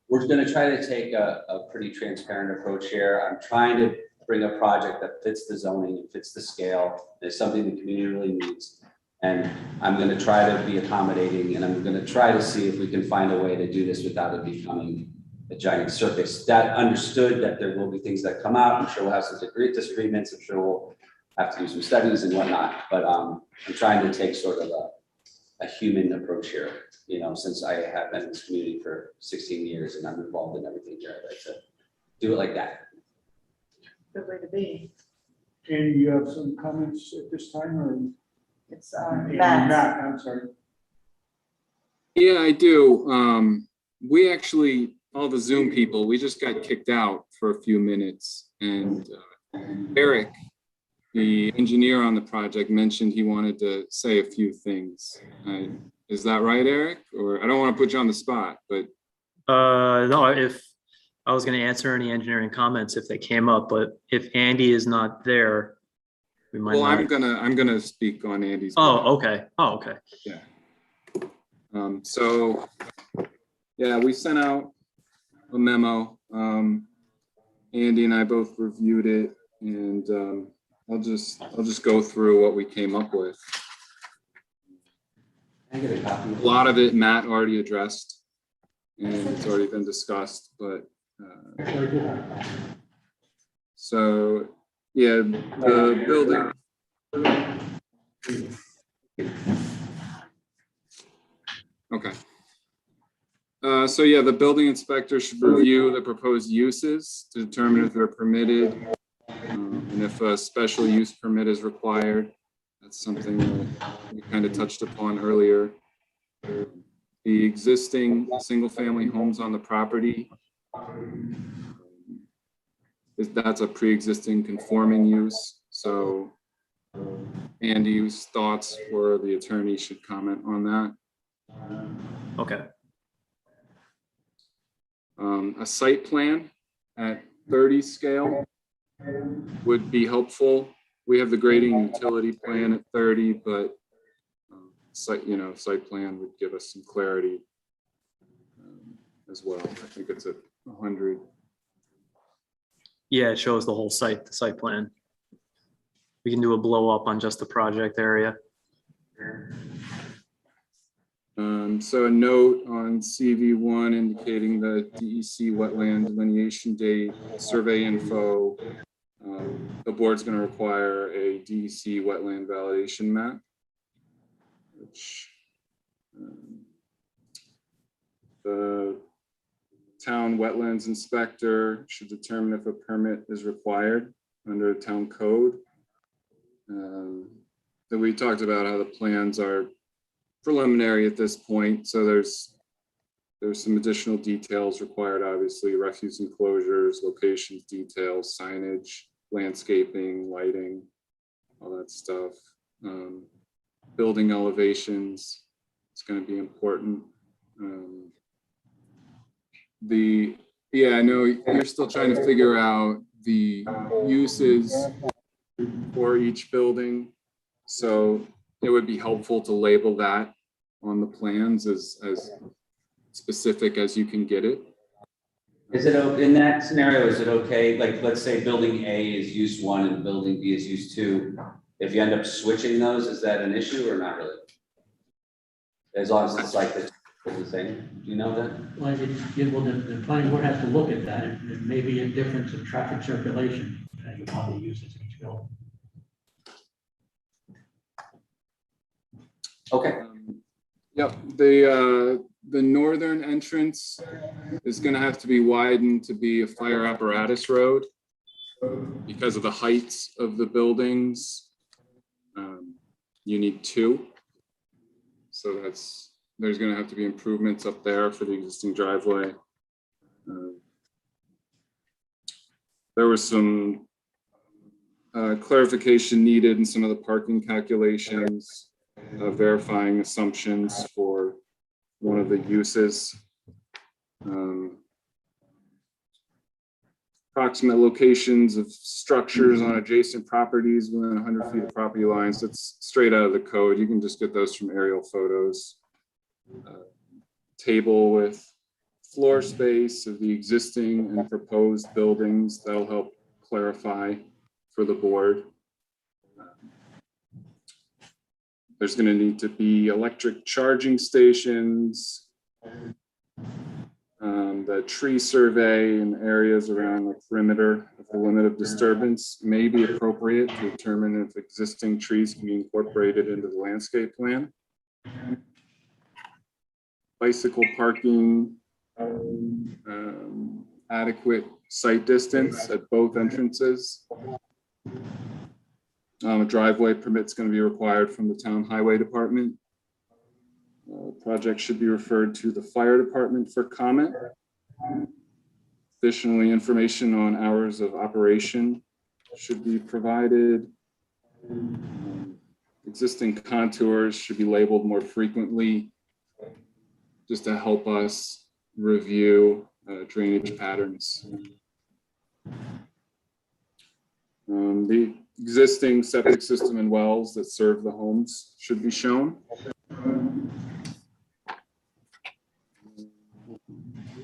we're going to try to take a pretty transparent approach here. I'm trying to bring a project that fits the zoning, and fits the scale. It's something the community really needs. And I'm going to try to be accommodating, and I'm going to try to see if we can find a way to do this without it becoming a giant circus. That understood that there will be things that come out. I'm sure we'll have some disagreements. I'm sure we'll have to do some studies and whatnot. But I'm trying to take sort of a human approach here. Since I have been in this community for 16 years and I'm involved in everything here, I'd like to do it like that. Good way to be. And you have some comments at this time, or? It's Matt, Matt. I'm sorry. Yeah, I do. We actually, all the Zoom people, we just got kicked out for a few minutes, and Eric, the engineer on the project, mentioned he wanted to say a few things. Is that right, Eric? Or I don't want to put you on the spot, but No, if I was gonna answer any engineering comments if they came up, but if Andy is not there, we might well, not. I'm gonna speak on Andy's behalf. Oh, okay. Oh, okay. Yeah. So, yeah, we sent out a memo. Andy and I both reviewed it, and I'll just go through what we came up with. Can I get a copy? A lot of it Matt already addressed, and it's already been discussed, but so, yeah, the building. Okay. So yeah, the building inspector should review the proposed uses to determine if they're permitted, and if a special use permit is required. That's something that we kind of touched upon earlier. The existing single-family homes on the property, that's a pre-existing conforming use. So Andy's thoughts, or the attorney should comment on that. Okay. A site plan at 30 scale would be helpful. We have the grading utility plan at 30, but site plan would give us some clarity as well. I think it's at 100. Yeah, it shows the whole site, the site plan. We can do a blow up on just the project area. So a note on CV1 indicating the DEC wetland delineation date, survey info. The board's going to require a DEC wetland validation map, which the town wetlands inspector should determine if a permit is required under town code. Then we talked about how the plans are preliminary at this point, so there's some additional details required, obviously, refuse enclosures, locations, details, signage, landscaping, lighting, all that stuff. Building elevations, it's going to be important. I know you're still trying to figure out the uses for each building, so it would be helpful to label that on the plans as specific as you can get it. Is it, in that scenario, is it okay, like, let's say building A is use 1 and building B is use 2. If you end up switching those, is that an issue or not really? As long as it's like the same, do you know that? Well, the planning board has to look at that. It may be a difference in traffic circulation, depending upon the uses of each building. Okay. Yep, the northern entrance is going to have to be widened to be a fire apparatus road because of the heights of the buildings. You need 2, so there's going to have to be improvements up there for the existing driveway. There was some clarification needed in some of the parking calculations, verifying assumptions for one of the uses. Approximate locations of structures on adjacent properties within 100 feet of property lines. That's straight out of the code. You can just get those from aerial photos. Table with floor space of the existing and proposed buildings. That'll help clarify for the board. There's going to need to be electric charging stations. The tree survey in areas around the perimeter of the limit of disturbance may be appropriate to determine if existing trees can be incorporated into the landscape plan. Bicycle parking, adequate site distance at both entrances. A driveway permit's going to be required from the town highway department. Project should be referred to the fire department for comment. Additionally, information on hours of operation should be provided. Existing contours should be labeled more frequently, just to help us review drainage patterns. The existing septic system and wells that serve the homes should be shown.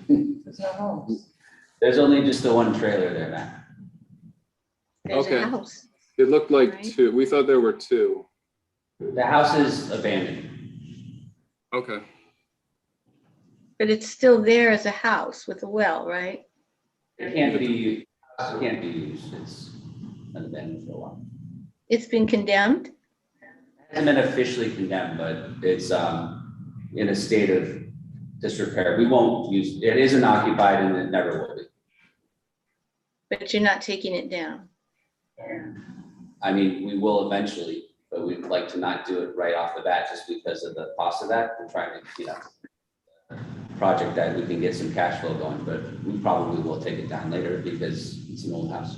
There's no homes. There's only just the one trailer there, Matt. There's Okay. a house. It looked like Right. two. We thought there were two. The house is abandoned. Okay. But it's still there as a house with a well, right? It can't be used. It's been abandoned for a while. It's been condemned? It hasn't been officially condemned, but it's in a state of disrepair. We won't use, it isn't occupied and it never will be. But you're not taking it down. I mean, we will eventually, but we'd like to not do it right off the bat just because of the cost of that. We're trying to, project that we can get some cash flow going, but we probably will take it down later because it's an old house.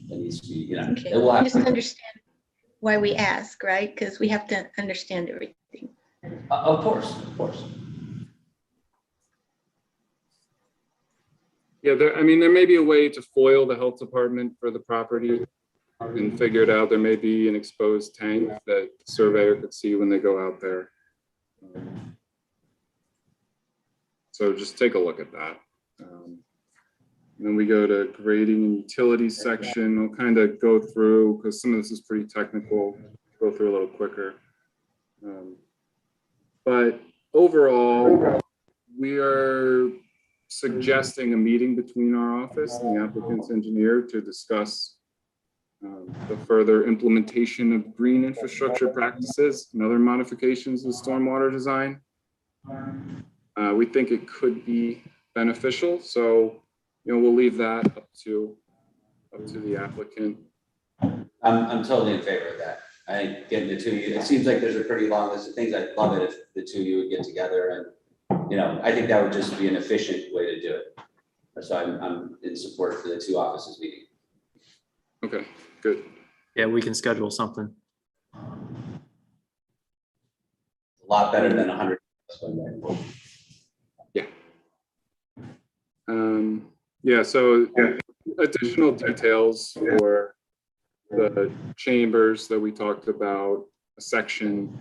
It needs to be, Okay, it will I have just understand why we ask, right? Because we have to understand everything. of course, of course. Yeah, there may be a way to foil the health department for the property and figure it out. There may be an exposed tank that the surveyor could see when they go out there. So just take a look at that. And then we go to grading and utilities section. I'll kind of go through, because some of this is pretty technical, go through a little quicker. But overall, we are suggesting a meeting between our office and the applicant's engineer to discuss the further implementation of green infrastructure practices and other modifications of stormwater design. We think it could be beneficial, so we'll leave that up to the applicant. I'm totally in favor of that. I think getting the two of you, it seems like there's a pretty long list of things. I'd love it if the two of you would get together and, I think that would just be an efficient way to do it. So I'm in support for the two offices meeting. Okay, good. Yeah, we can schedule something. A lot better than 100. So additional details for the chambers that we talked about, a section,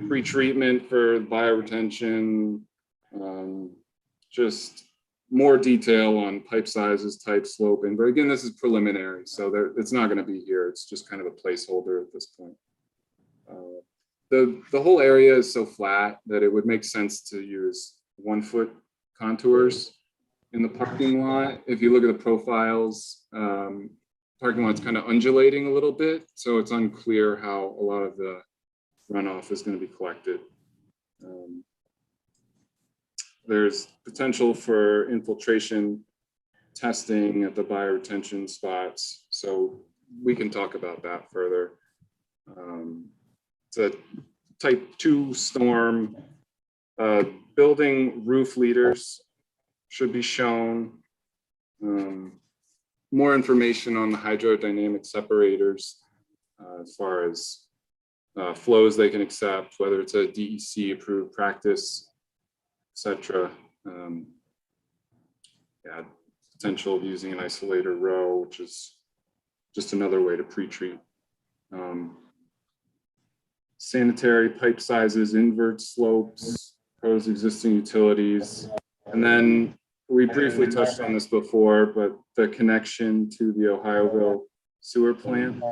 pre-treatment for bioretention, just more detail on pipe sizes, type sloping. But again, this is preliminary, so it's not going to be here. It's just kind of a placeholder at this point. The whole area is so flat that it would make sense to use 1-foot contours in the parking lot. If you look at the profiles, parking lot's kind of undulating a little bit, so it's unclear how a lot of the runoff is going to be collected. There's potential for infiltration testing at the bioretention spots, so we can talk about that further. It's a type 2 storm. Building roof leaders should be shown. More information on the hydrodynamic separators as far as flows they can accept, whether it's a DEC approved practice, etc. Potential of using an isolator row, which is just another way to pre-treat. Sanitary pipe sizes, invert slopes, proposed existing utilities. And then we briefly touched on this before, but the connection to the Ohioville sewer plant,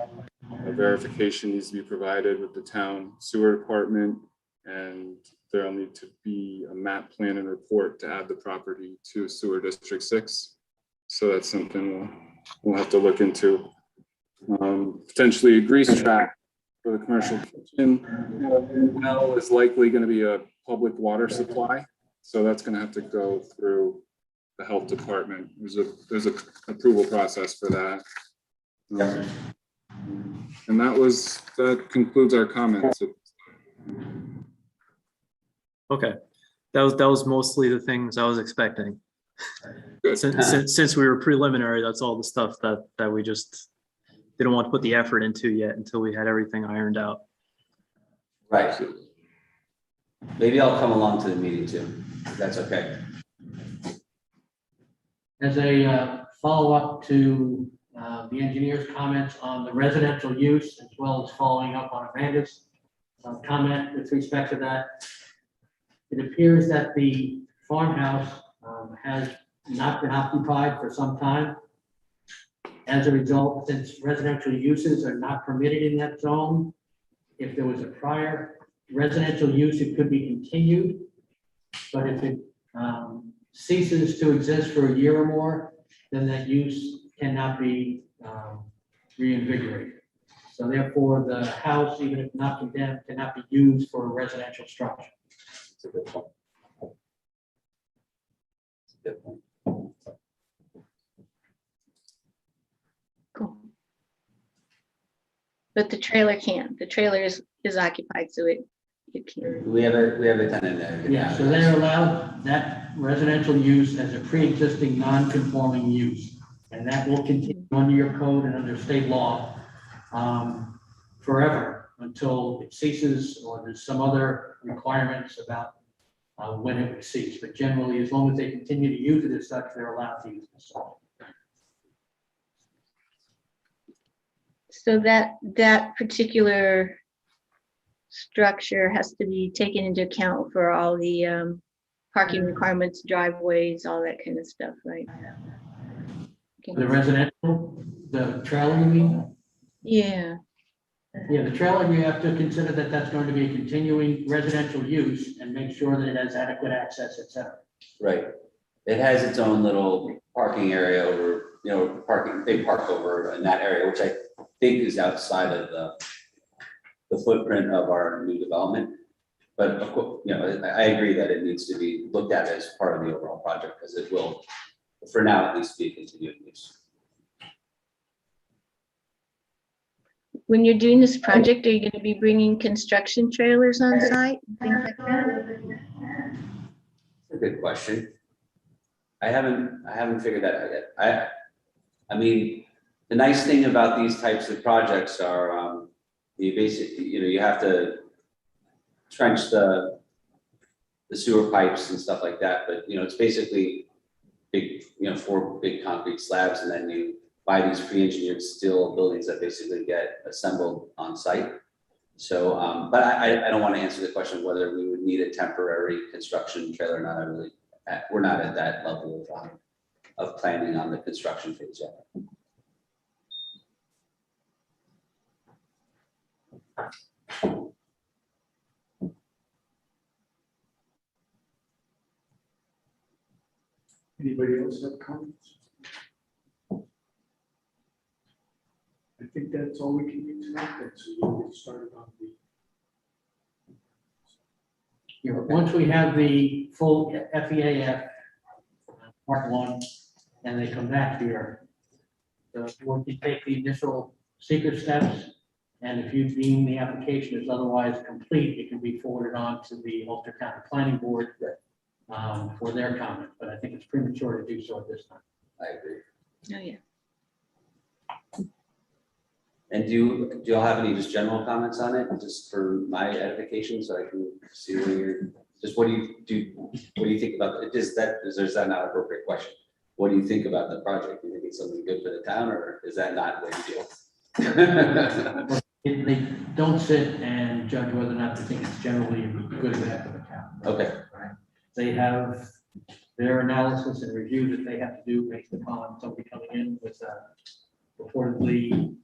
a verification needs to be provided with the town sewer department, and there'll need to be a map plan and report to add the property to sewer district 6. So that's something we'll have to look into. Potentially a grease trap for the commercial kitchen. Well, is likely going to be a public water supply, so that's going to have to go through the health department. There's a approval process for that. And that concludes our comments. Okay, that was mostly the things I was expecting. Good. Since we were preliminary, that's all the stuff that we just didn't want to put the effort into yet until we had everything ironed out. Right. Maybe I'll come along to the meeting too, if that's okay. As a follow-up to the engineer's comments on the residential use, as well as following up on Amanda's comment with respect to that, it appears that the farmhouse has not been occupied for some time. As a result, since residential uses are not permitted in that zone, if there was a prior residential use, it could be continued. But if it ceases to exist for a year or more, then that use cannot be reinvigorated. So therefore, the house, even if not condemned, cannot be used for a residential structure. That's a good point. That's a good point. Cool. But the trailer can't. The trailer is occupied, so it can't. We have a tenant there. Yeah, so they're allowed that residential use as a pre-existing non-conforming use. And that will continue under your code and under state law forever until it ceases or there's some other requirements about when it would cease. But generally, as long as they continue to use it as such, they're allowed to use it. So that particular structure has to be taken into account for all the parking requirements, driveways, all that kind of stuff, right? Okay. The residential, the trailer, you mean? Yeah, Yeah, the trailer, you have to consider that that's going to be a continuing residential use and make sure that it has adequate access, et cetera. Right. It has its own little parking area over, parking, they park over in that area, which I think is outside of the footprint of our new development. But of course, I agree that it needs to be looked at as part of the overall project because it will, for now at least, be continued use. when you're doing this project, are you going to be bringing construction trailers on site, things like that? That's a good question. I haven't figured that out yet. I mean, the nice thing about these types of projects are, you basically, you have to trench the sewer pipes and stuff like that, but it's basically big, 4 big concrete slabs, and then you buy these pre-engineered steel buildings that basically get assembled on site. So, but I don't want to answer the question whether we would need a temporary construction trailer or not. We're not at that level of planning on the construction phase yet. Anybody else have comments? I think that's all we can do tonight, then, so we'll get started on the. Once we have the full FEAF, part 1, and they come back here, the board can take the initial secret steps, and if you deem the application is otherwise complete, it can be forwarded on to the Ulster County Planning Board for their comment, but I think it's premature to do so at this time. I agree. Oh, yeah. And do y'all have any just general comments on it, just for my edification, so I can see where you're, just what do you think about it? Is that not an appropriate question? What do you think about the project? Do you think it's something good for the town, or is that not what you feel? They don't sit and judge whether or not they think it's generally good or bad for the town. Okay. Right? They have their analysis and review that they have to do based upon somebody coming in with reportedly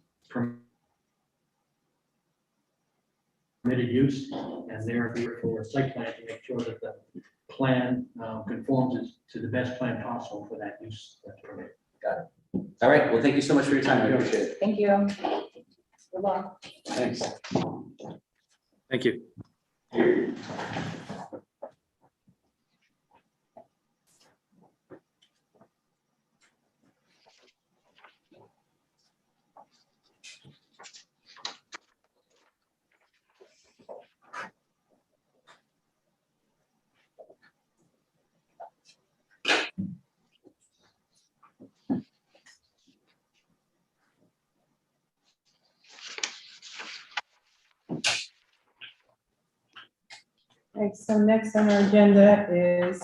permitted use, and they're here for a site plan to make sure that the plan conforms to the best plan possible for that use that's permitted. Got it. All right. Well, thank you so much for your time. I appreciate it. Thank you. Good luck. Thanks. Thank you. Okay, so next on our agenda is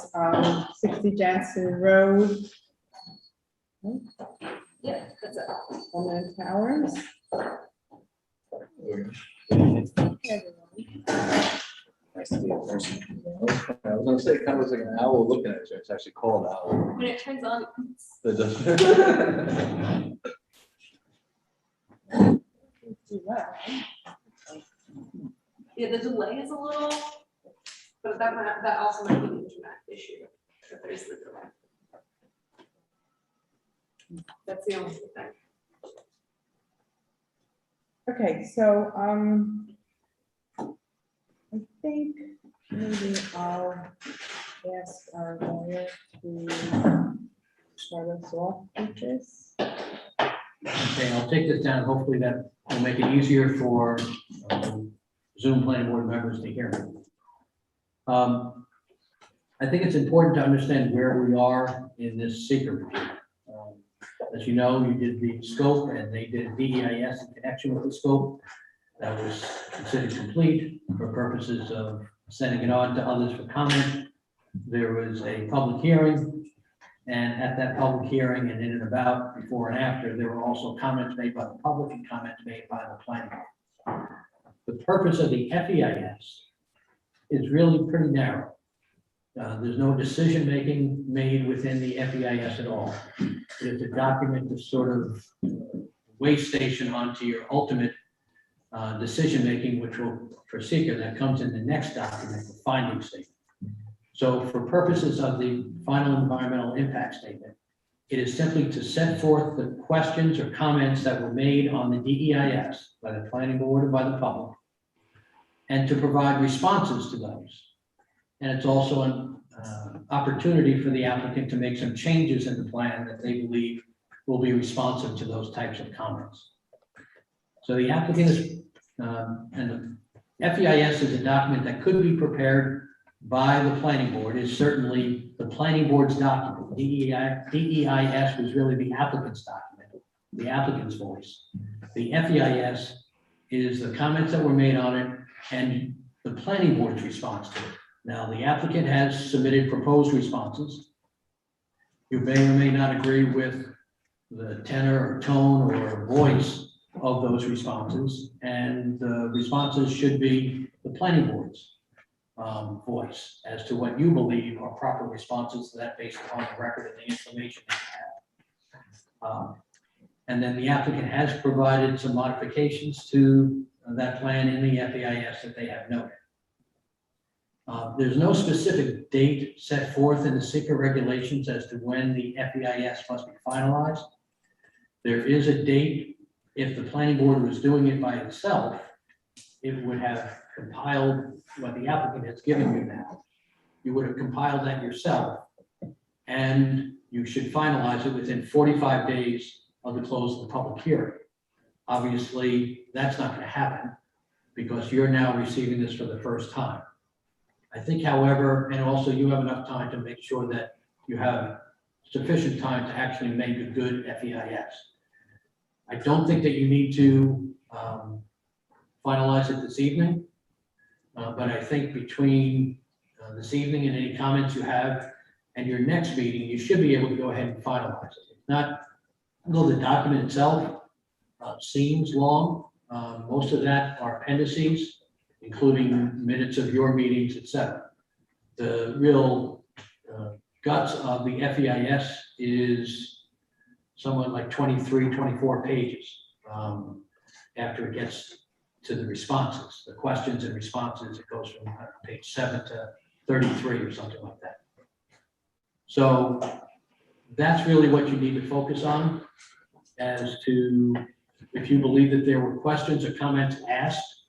60 Jansen Road, Yeah, that's it. Pullman Towers. Nice to be in person. I was gonna say, it kind of looks like an owl looking at you. It's actually called owl. When it turns on. It does. Yeah, the delay is a little, but that also might be an internet issue, if there's the delay. That's the only thing. Okay, so I think maybe I'll ask our lawyer to start us off with this. Okay, I'll take this down. Hopefully that will make it easier for Zoom planning board members to hear me. I think it's important to understand where we are in this seeker review. As you know, you did the scope and they did DEIS in connection with the scope. That was considered complete for purposes of sending it on to others for comment. There was a public hearing, and at that public hearing and in and about, before and after, there were also comments made by the public and comments made by the planning board. The purpose of the FEIS is really pretty narrow. There's no decision-making made within the FEIS at all. It's a document to sort of way station onto your ultimate decision-making, which will, for seeker, that comes in the next document, the finding statement. So for purposes of the final environmental impact statement, it is simply to set forth the questions or comments that were made on the DEIS by the planning board and by the public, and to provide responses to those. And it's also an opportunity for the applicant to make some changes in the plan that they believe will be responsive to those types of comments. So the applicant is, and the FEIS is a document that could be prepared by the planning board, is certainly the planning board's document. DEIS was really the applicant's document, the applicant's voice. The FEIS is the comments that were made on it and the planning board's response to it. Now, the applicant has submitted proposed responses. You may or may not agree with the tenor or tone or voice of those responses, and the responses should be the planning board's voice as to what you believe are proper responses to that based upon the record and the information that you have. And then the applicant has provided some modifications to that plan in the FEIS that they have noted. There's no specific date set forth in the seeker regulations as to when the FEIS must be finalized. There is a date. If the planning board was doing it by itself, it would have compiled what the applicant has given you now. You would have compiled that yourself, and you should finalize it within 45 days of the close of the public hearing. Obviously, that's not going to happen because you're now receiving this for the first time. I think, however, and also you have enough time to make sure that you have sufficient time to actually make a good FEIS. I don't think that you need to finalize it this evening, but I think between this evening and any comments you have and your next meeting, you should be able to go ahead and finalize it. Not, although the document itself seems long, most of that are appendices, including minutes of your meetings, et cetera. The real guts of the FEIS is somewhat like 23, 24 pages after it gets to the responses, the questions and responses. It goes from page 7 to 33 or something like that. So that's really what you need to focus on as to if you believe that there were questions or comments asked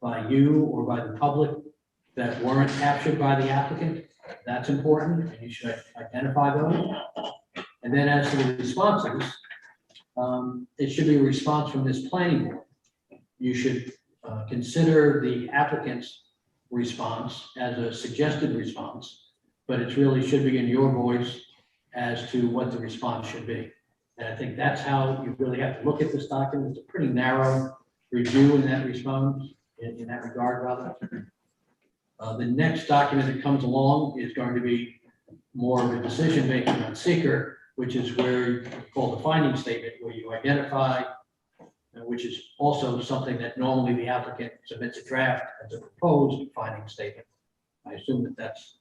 by you or by the public that weren't captured by the applicant. That's important, and you should identify those. And then as to the responses, it should be a response from this planning board. You should consider the applicant's response as a suggested response, but it really should be in your voice as to what the response should be. And I think that's how you really have to look at this document. It's a pretty narrow review in that response. In that regard, rather. The next document that comes along is going to be more of a decision-making on seeker, which is where called the finding statement, where you identify, which is also something that normally the applicant submits a draft as a proposed finding statement. I assume that that's,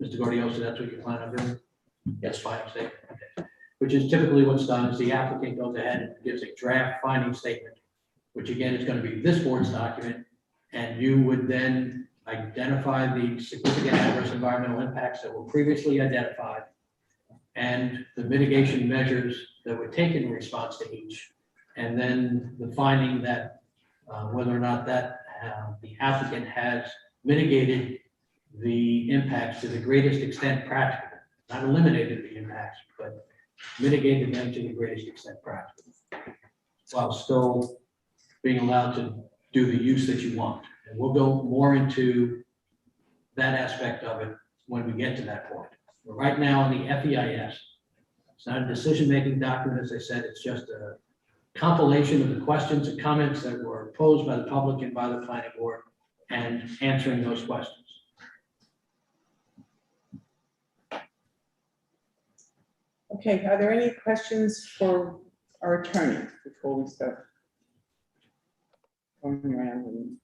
Mr. Gordioso, that's what you plan on doing? Yes, finding statement. Okay. Which is typically what's done is the applicant goes ahead and gives a draft finding statement, which again is going to be this board's document, and you would then identify the significant adverse environmental impacts that were previously identified and the mitigation measures that were taken in response to each, and then the finding that whether or not that the applicant has mitigated the impacts to the greatest extent practical, not eliminated the impacts, but mitigated them to the greatest extent practical, while still being allowed to do the use that you want. And we'll go more into that aspect of it when we get to that point. But right now, in the FEIS, it's not a decision-making document, as I said, it's just a compilation of the questions and comments that were posed by the public and by the planning board and answering those questions. Okay, are there any questions for our attorney before we start going around and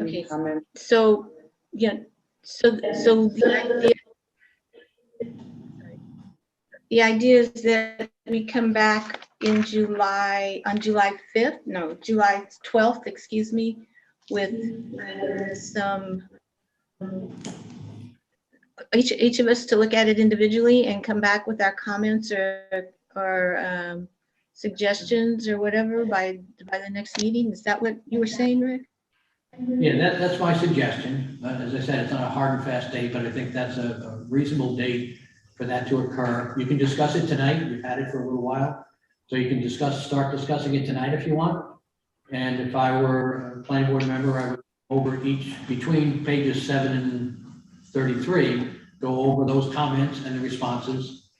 Okay. comment? So, yeah, so the idea is that we come back in July, on July 5th, no, July 12th, excuse me, with some, each of us to look at it individually and come back with our comments or suggestions or whatever by the next meeting. Is that what you were saying, Rick? Yeah, that's my suggestion. As I said, it's not a hard and fast date, but I think that's a reasonable date for that to occur. You can discuss it tonight. We've had it for a little while. So you can start discussing it tonight if you want. And if I were a planning board member, I would over each, between pages 7 and 33, go over those comments and the responses.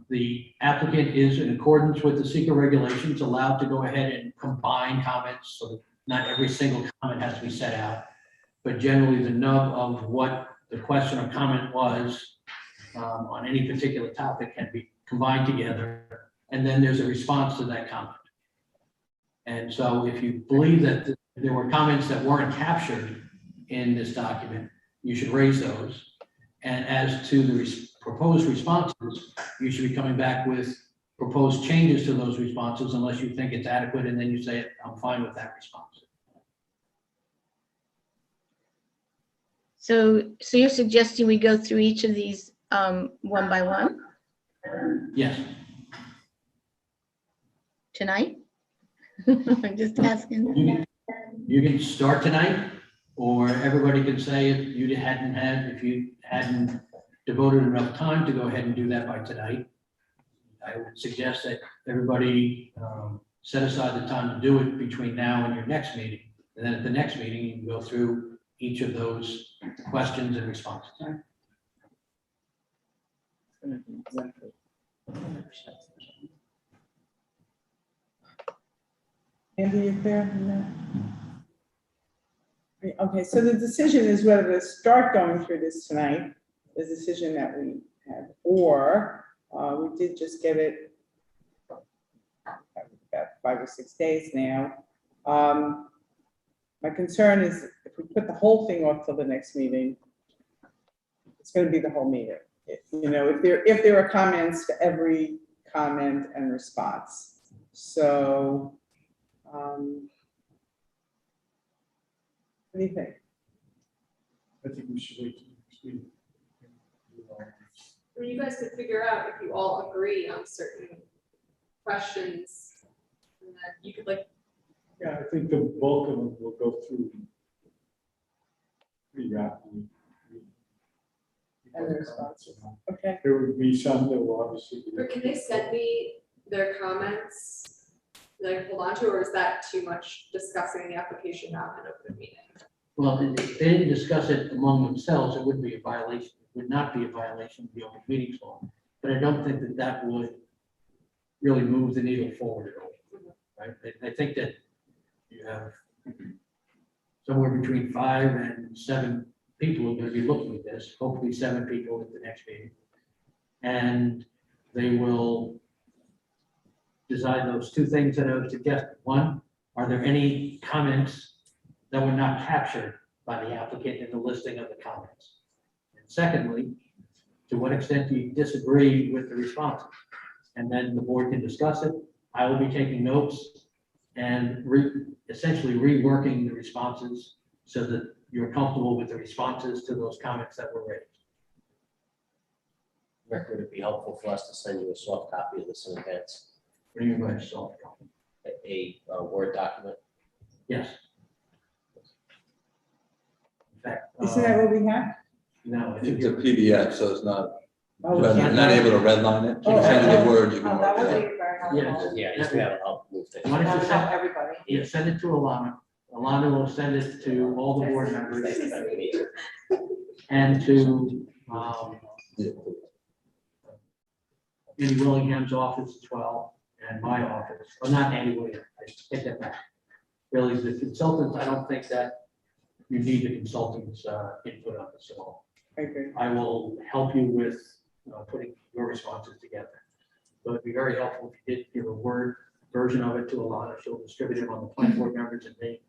The applicant is in accordance with the seeker regulations allowed to go ahead and combine comments, so that not every single comment has to be set out, but generally the nub of what the question or comment was on any particular topic can be combined together, and then there's a response to that comment. And so if you believe that there were comments that weren't captured in this document, you should raise those. And as to the proposed responses, you should be coming back with proposed changes to those responses unless you think it's adequate, and then you say, I'm fine with that response. So you're suggesting we go through each of these one by one Yes. tonight? I'm just asking. You can start tonight, or everybody can say if you hadn't devoted enough time to go ahead and do that by tonight. I would suggest that everybody set aside the time to do it between now and your next meeting. And then at the next meeting, you can go through each of those questions and responses. Andy, you clear on that? Okay, so the decision is whether to start going through this tonight, the decision that we had, or we did just get it about 5 or 6 days now. My concern is if we put the whole thing off till the next meeting, it's going to be the whole meeting. If there are comments to every comment and response. So, what do you think? I think we should wait till next week. Or you guys could figure out if you all agree on certain questions, and then you could Yeah, I think the bulk of them will go through pretty rapidly. And the responses. Okay. There would be some that will obviously be. or can they send me their comments that I can hold on to, or is that too much discussing the application now in an open meeting? Well, if they didn't discuss it among themselves, it wouldn't be a violation. It would not be a violation of the open meetings law. But I don't think that would really move the needle forward at all. Right? I think that you have somewhere between 5 and 7 people are gonna be looking at this, hopefully 7 people at the next meeting. And they will decide those 2 things that I was suggesting. One, are there any comments that were not captured by the applicant in the listing of the comments? And secondly, to what extent do you disagree with the responses? And then the board can discuss it. I will be taking notes and essentially reworking the responses so that you're comfortable with the responses to those comments that were raised. Rick, would it be helpful for us to send you a soft copy of this in advance? What do you mean by soft copy? A Word document? Yes. In fact, Isn't that what we have? no, I think It's a you're. PDF, so it's not, Oh, you're yeah. not able to redline it. Oh, You send you the oh, words, you can Oh, that work would it be out. very helpful. Yeah, just we have to help move things. Why don't That you would help send, everybody. yeah, send it to Alana. Alana will send it to all the board members and to, Andy Willingham's office as well, and my office, well, not Andy Willingham, I take that back. Really, the consultants, I don't think that you need the consultant's input on this at all. I agree. I will help you with putting your responses together. So it'd be very helpful if you did give a Word version of it to Alana, she'll distribute it on the planning board members and me.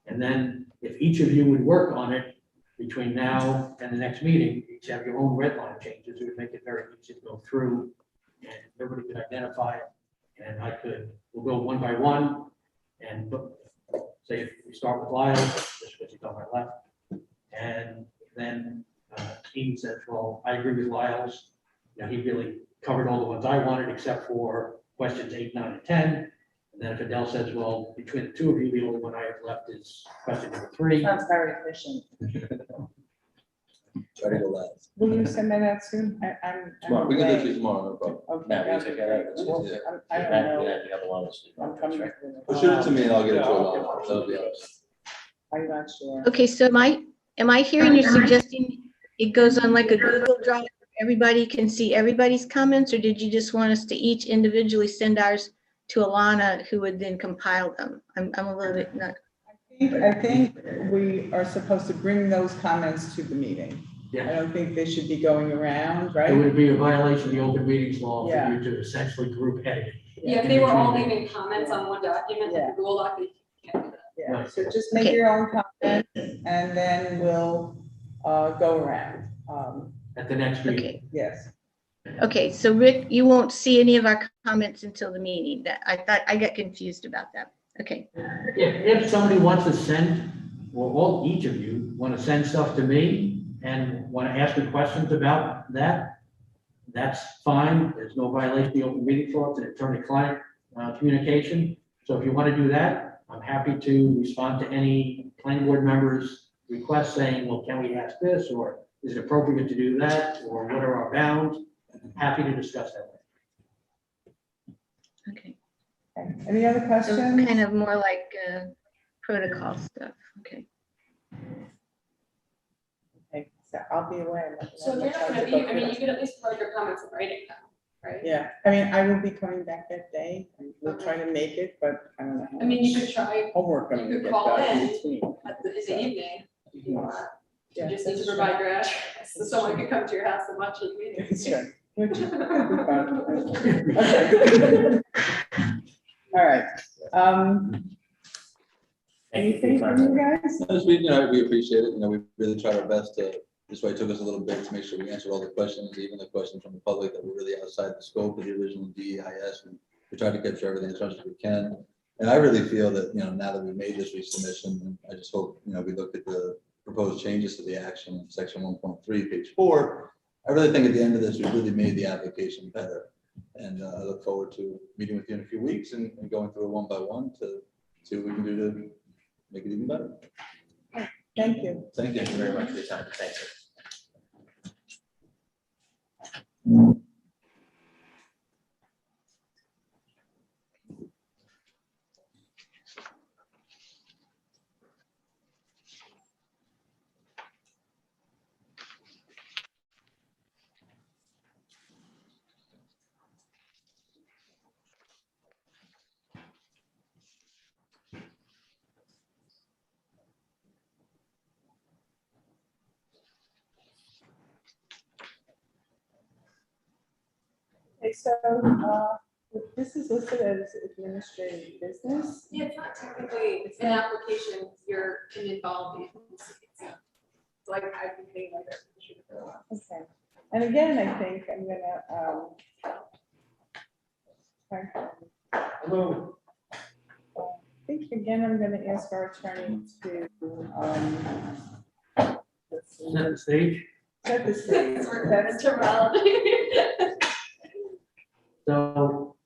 And then if each of you would work on it between now and the next meeting, each have your own red line changes, it would make it very easy to go through and everybody could identify it. And we'll go one by one and say if we start with Lyle, just because he's on my left. And then Keene says, well, I agree with Lyle's. He really covered all the ones I wanted except for questions 8, 9, and 10. And then if Adele says, well, between the 2 of you, the only one I have left is question number 3. Sounds very efficient. Try to go last. Will you send that out soon? I'm Tomorrow, we can do away. it tomorrow, no problem. Okay. Yeah, we that'd take be care of great. it. Well, Yeah. I don't know. You have a lot of sleep. I'm coming. That's Well, shoot it to me and I'll get it to Alana. That'll be honest. I'm not sure. Okay, so am I hearing you're suggesting it goes on like a Google Drive? Everybody can see everybody's comments, or did you just want us to each individually send ours to Alana, who would then compile them? I'm a little bit not. I think we are supposed to bring those comments to the meeting. I Yeah, don't think they should be going around, it right? would be a violation of the open meetings law for Yeah. you to essentially group edit. Yeah, if they were all leaving comments on one document, like a Google Doc, you can't do that. Yeah, so just make Okay. your own comment and then we'll go around. At the next meeting. Okay, Yes. okay, so Rick, you won't see any of our comments until the meeting. That I thought, I got confused about that. Okay, If somebody wants to send, or each of you want to send stuff to me and want to ask me questions about that, that's fine. There's no violation of the open meeting law, it's an attorney-client communication. So if you want to do that, I'm happy to respond to any planning board members' requests saying, well, can we ask this, or is it appropriate to do that, or what are our bounds? Happy to discuss that. okay. Okay. Any other So questions? kind of more like protocol stuff. Okay. Okay, so I'll be away. So if you're not gonna be, I mean, you could at least put your comments in writing now, right? Yeah, I mean, I will be coming back that day. We'll try to make it, but I don't know. how I mean, you much could try Homework I'm you gonna could get call done in. between. in the evening, if you want. Yeah, You just need to that's true. provide your address, so someone can come to your house and watch the meeting. That's right. Which could be fun. Okay. All right. Anything from you guys? No, we appreciate it. We really tried our best to, this way it took us a little bit to make sure we answered all the questions, even the questions from the public that were really outside the scope of the original DEIS. And we tried to capture everything as much as we can. And I really feel that, now that we've made this resubmission, and I just hope, we look at the proposed changes to the action in section 1.3, page 4. I really think at the end of this, we really made the application better. And I look forward to meeting with you in a few weeks and going through it one by one to see what we can do to make it even better. Thank you. Thank you. Thank you very much for your time. Thanks. Okay, so, this is listed as administrative business. Yeah, it's not technically an application, you're involved in. So like I've been thinking like that for a while. Okay, and again, I think I'm gonna, Hello. I think again, I'm gonna ask our attorney to, let's see, Set the stage. set the stage. That's terminology. So,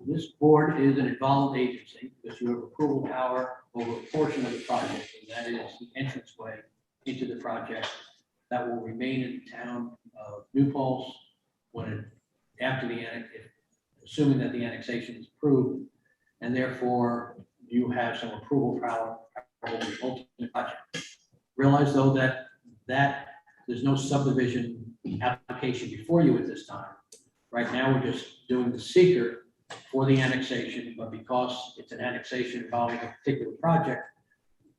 this board is an involved agency because you have approval power over a portion of the project, and that is the entranceway into the project that will remain in the town of New Paltz after the assuming that the annexation is approved, and therefore you have some approval power over the ultimate project. Realize though that there's no subdivision application before you at this time. Right now, we're just doing the seeker for the annexation, but because it's an annexation involving a particular project,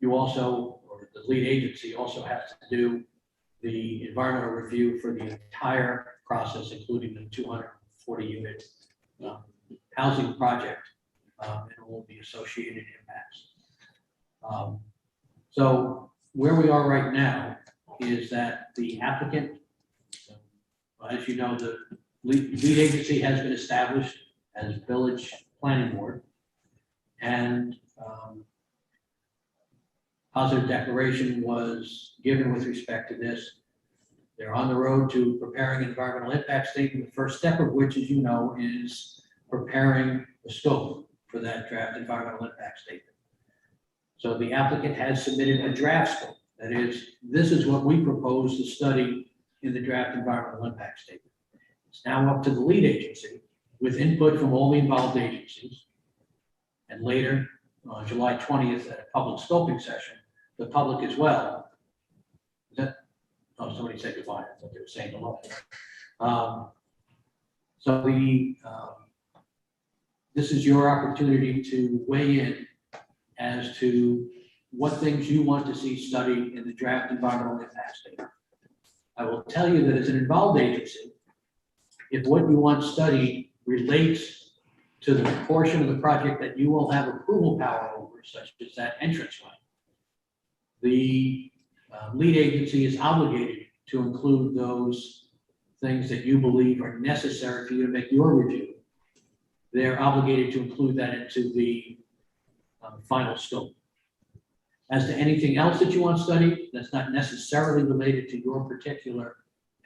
you also, or the lead agency also has to do the environmental review for the entire process, including the 240 unit housing project and all the associated impacts. So where we are right now is that the applicant, as you know, the lead agency has been established as Village Planning Board, and positive declaration was given with respect to this. They're on the road to preparing an environmental impact statement, the first step of which, as you know, is preparing the scope for that draft environmental impact statement. So the applicant has submitted a draft scope. That is, this is what we propose to study in the draft environmental impact statement. It's now up to the lead agency, with input from all the involved agencies. And later, on July 20th, at a public scoping session, the public as well. Is that, oh, somebody said goodbye. I thought they were saying hello. So this is your opportunity to weigh in as to what things you want to see studied in the draft environmental impact statement. I will tell you that as an involved agency, if what you want studied relates to the portion of the project that you will have approval power over, such as that entranceway, the lead agency is obligated to include those things that you believe are necessary for you to make your review. They're obligated to include that into the final scope. As to anything else that you want studied that's not necessarily related to your particular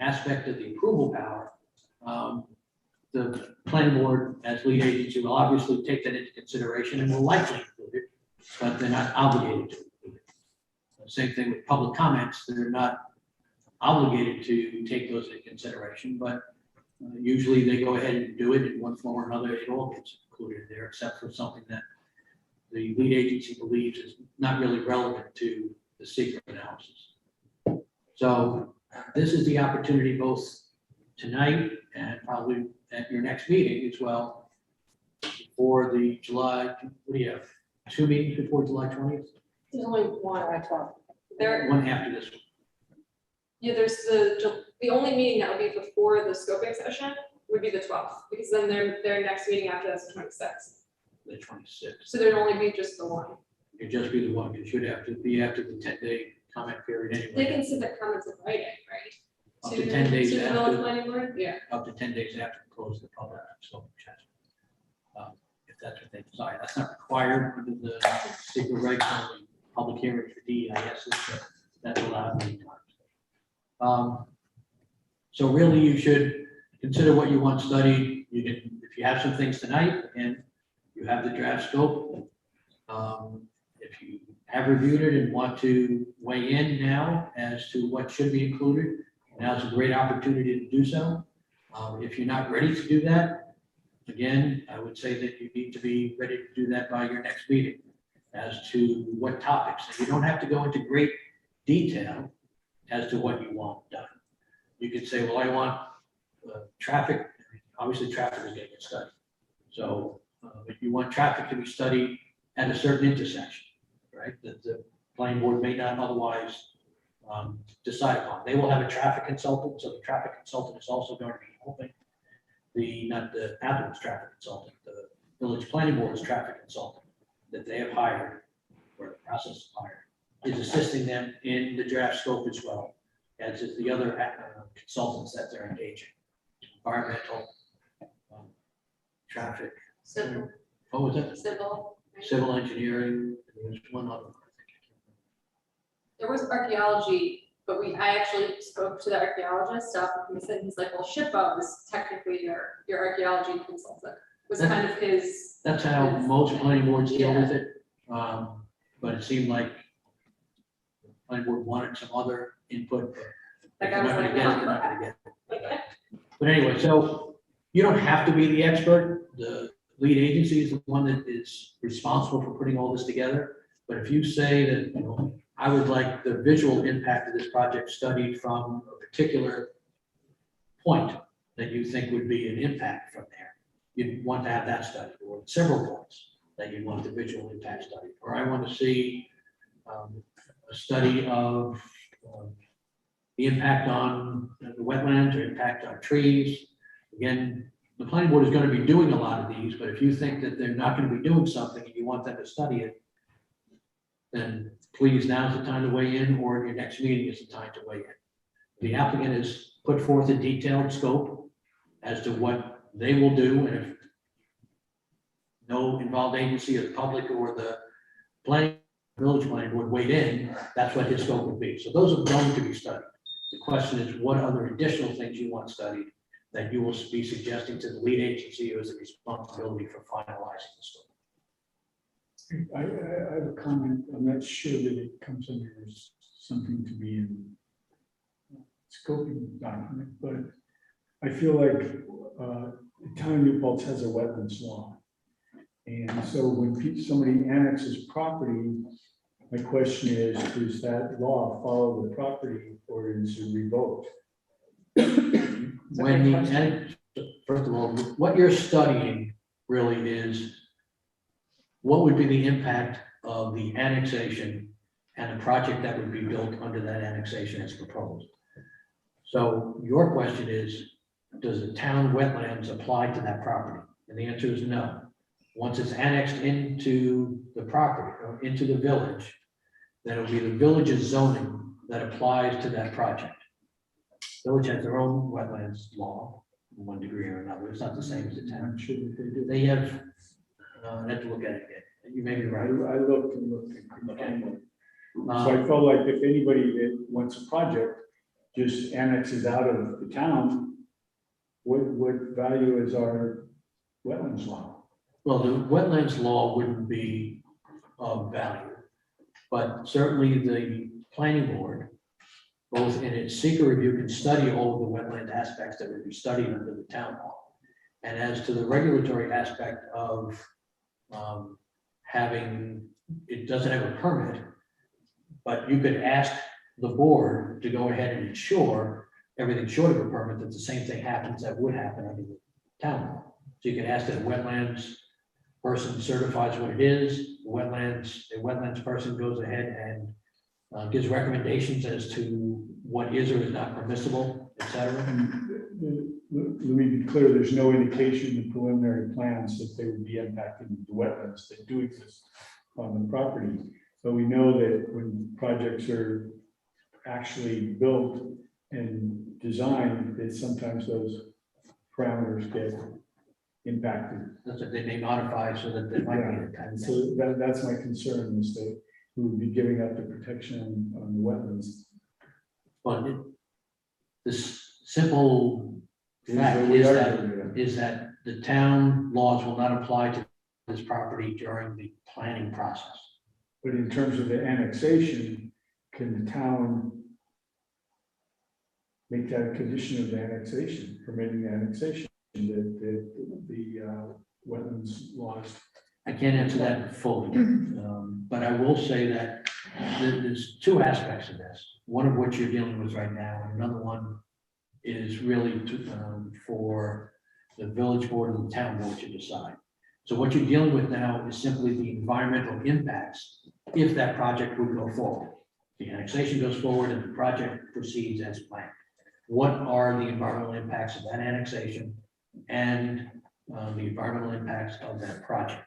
aspect of the approval power, the planning board as lead agency will obviously take that into consideration and will likely include it, but they're not obligated to include it. Same thing with public comments, they're not obligated to take those into consideration, but usually they go ahead and do it in one form or another. It all gets included there, except for something that the lead agency believes is not really relevant to the secret analysis. So this is the opportunity both tonight and probably at your next meeting as well for the July, what do you have? 2 meetings before July 20th? There's only one. There, One after this one. yeah, there's the only meeting that would be before the scoping session would be the 12th, because then their next meeting after that's the 26th. The 26th. So there'd only be just the one. It'd just be the one, because you'd have to be after the 10-day comment period anyway. They can submit comments in writing, right? Up to 10 days To the after. village planning board? Yeah. Up to 10 days after we close the public scope session. If that's what they desire. That's not required under the secret regs on the public hearings for DEIS, but that's allowed many times. So really, you should consider what you want studied. You can, if you have some things tonight, and you have the draft scope. If you have reviewed it and want to weigh in now as to what should be included, now's a great opportunity to do so. If you're not ready to do that, again, I would say that you need to be ready to do that by your next meeting as to what topics. And you don't have to go into great detail as to what you want done. You could say, well, I want traffic. Obviously, traffic is going to get studied. So if you want traffic to be studied at a certain intersection, right, that the planning board may not otherwise decide upon. They will have a traffic consultant, so the traffic consultant is also going to be helping not the applicant's traffic consultant, the village planning board's traffic consultant that they have hired, or the process of hiring, is assisting them in the draft scope as well, as is the other consultants that they're engaging. Environmental, traffic, Civil, what was it? civil. Civil engineering, and there's one other. There was archaeology, but I actually spoke to the archaeologist stuff, and he said, he's like, well, SHPO is technically your archaeology consultant, was kind of his. That's how most planning boards deal with it. But it seemed like the planning board wanted some other input. But if Like I you're was not gonna like, get it, no. you're not gonna get it. But anyway, so you don't have to be the expert. The lead agency is the one that is responsible for putting all this together. But if you say that, you know, I would like the visual impact of this project studied from a particular point that you think would be an impact from there, you'd want to have that studied, or several points that you want the visual impact studied. Or I want to see a study of the impact on the wetlands or impact on trees. Again, the planning board is going to be doing a lot of these, but if you think that they're not going to be doing something and you want them to study it, then please, now's the time to weigh in, or your next meeting is the time to weigh in. The applicant has put forth a detailed scope as to what they will do, and if no involved agency or the public or the village planning board weighed in, that's what his scope would be. So those are going to be studied. The question is, what other additional things you want studied that you will be suggesting to the lead agency who has the responsibility for finalizing the scope? I have a comment. I'm not sure that it comes under something to be in scoping document, but I feel like the town of New Paltz has a wetlands law. And so when somebody annexes property, my question is, does that law follow the property or is it revoked? When first of all, what you're studying really is what would be the impact of the annexation and the project that would be built under that annexation as proposed. So your question is, does the town wetlands apply to that property? And the answer is no. Once it's annexed into the property or into the village, then it'll be the village's zoning that applies to that project. Village has their own wetlands law, in one degree or another. It's not the same as the town. I'm sure that they do. They have, I have to look at it again. You may be right. I looked and looked and couldn't Okay. find it. So I felt like if anybody that wants a project just annexes out of the town, what value is our wetlands law? Well, the wetlands law wouldn't be of value, but certainly the planning board, both in its seeker review, can study all of the wetland aspects that would be studied under the town law. And as to the regulatory aspect of it doesn't have a permit, but you could ask the board to go ahead and ensure everything short of a permit, that the same thing happens that would happen under the town law. So you can ask that a wetlands person certifies what it is, the wetlands person goes ahead and gives recommendations as to what is or is not permissible, et cetera. Let me be clear, there's no indication in the preliminary plans that they would be impacting the wetlands that do exist on the property. But we know that when projects are actually built and designed, that sometimes those parameters get impacted. That's what they may modify so that they might be Yeah, impacted. and so that's my concern, is that we would be giving up the protection on the wetlands. But this simple fact is that the town laws will not apply to this property during the planning process. But in terms of the annexation, can the town make that a condition of the annexation, permitting the annexation, the wetlands laws? I can't answer that fully, but I will say that there's two aspects of this, one of which you're dealing with right now, and another one is really for the village board and the town board to decide. So what you're dealing with now is simply the environmental impacts if that project would go forward. The annexation goes forward and the project proceeds as planned. What are the environmental impacts of that annexation and the environmental impacts of that project?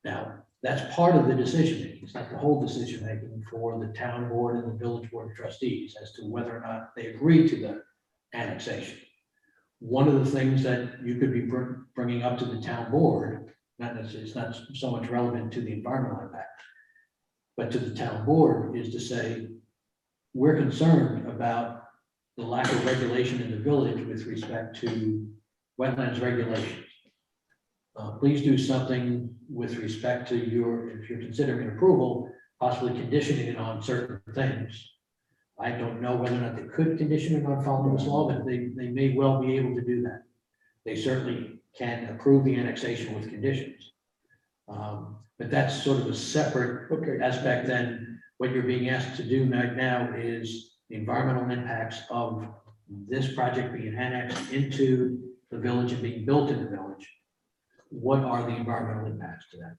Now, that's part of the decision making. It's not the whole decision making for the town board and the village board of trustees as to whether or not they agree to the annexation. One of the things that you could be bringing up to the town board, not necessarily, it's not so much relevant to the environmental impact, but to the town board, is to say, we're concerned about the lack of regulation in the village with respect to wetlands regulations. Please do something with respect to if you're considering approval, possibly conditioning it on certain things. I don't know whether or not they could condition it on following this law, but they may well be able to do that. They certainly can approve the annexation with conditions. But that's sort of a separate aspect than what you're being asked to do right now is the environmental impacts of this project being annexed into the village and being built in the village. What are the environmental impacts to that?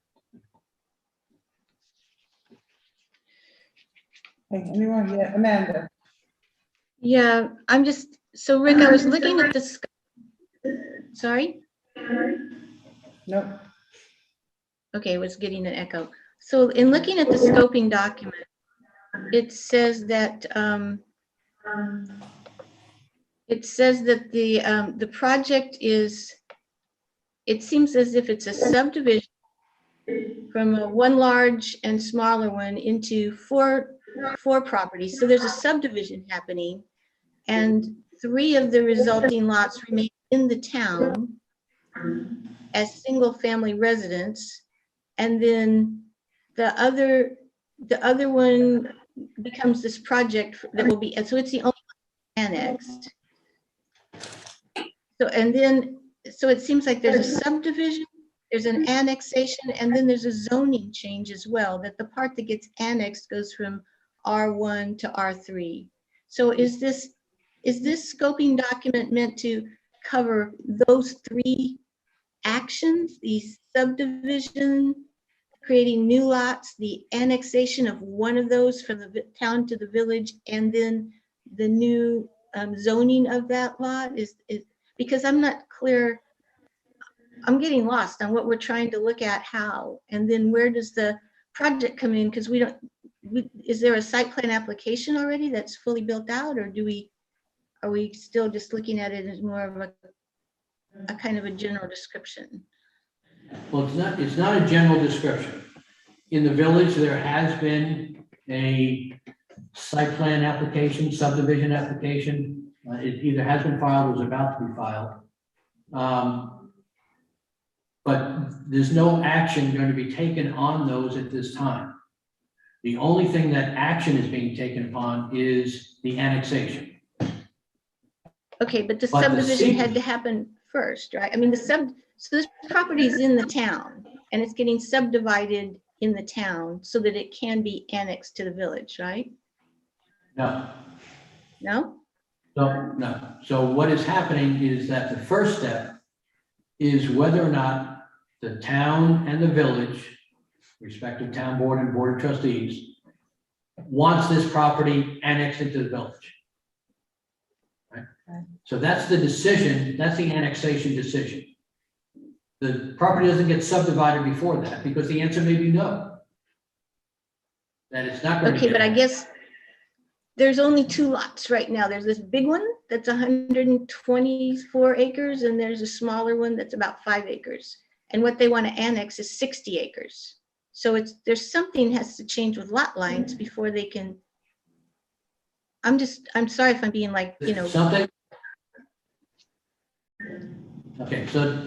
Okay, anyone, yeah, Amanda? Yeah, I'm just, so Rick, I was looking at this. Sorry? Nope. Okay, it was getting an echo. So in looking at the scoping document, it says that the project is, it seems as if it's a subdivision from one large and smaller one into four properties. So there's a subdivision happening, and 3 of the resulting lots remain in the town as single-family residents, and then the other one becomes this project that will be, and so it's the only one annexed. So, and then, so it seems like there's a subdivision, there's an annexation, and then there's a zoning change as well, that the part that gets annexed goes from R1 to R3. So is this scoping document meant to cover those 3 actions, the subdivision, creating new lots, the annexation of one of those from the town to the village, and then the new zoning of that lot? Is because I'm not clear, I'm getting lost on what we're trying to look at, how, and then where does the project come in? Because is there a site plan application already that's fully built out, or are we still just looking at it as more of a kind of a general description? Well, it's not a general description. In the village, there has been a site plan application, subdivision application. It either has been filed or is about to be filed. But there's no action going to be taken on those at this time. The only thing that action is being taken upon is the annexation. Okay, but the subdivision had to happen first, right? I mean, so this property is in the town and it's getting subdivided in the town so that it can be annexed to the village, right? No. No? No. So what is happening is that the first step is whether or not the town and the village, respective town board and board of trustees, wants this property annexed into the village. Right? So that's the decision, that's the annexation decision. The property doesn't get subdivided before that because the answer may be no. That it's not going to Okay, get. but I guess there's only 2 lots right now. There's this big one that's 124 acres and there's a smaller one that's about 5 acres. And what they want to annex is 60 acres. So there's something has to change with lot lines before they can. I'm sorry if I'm being like, Something? Okay, so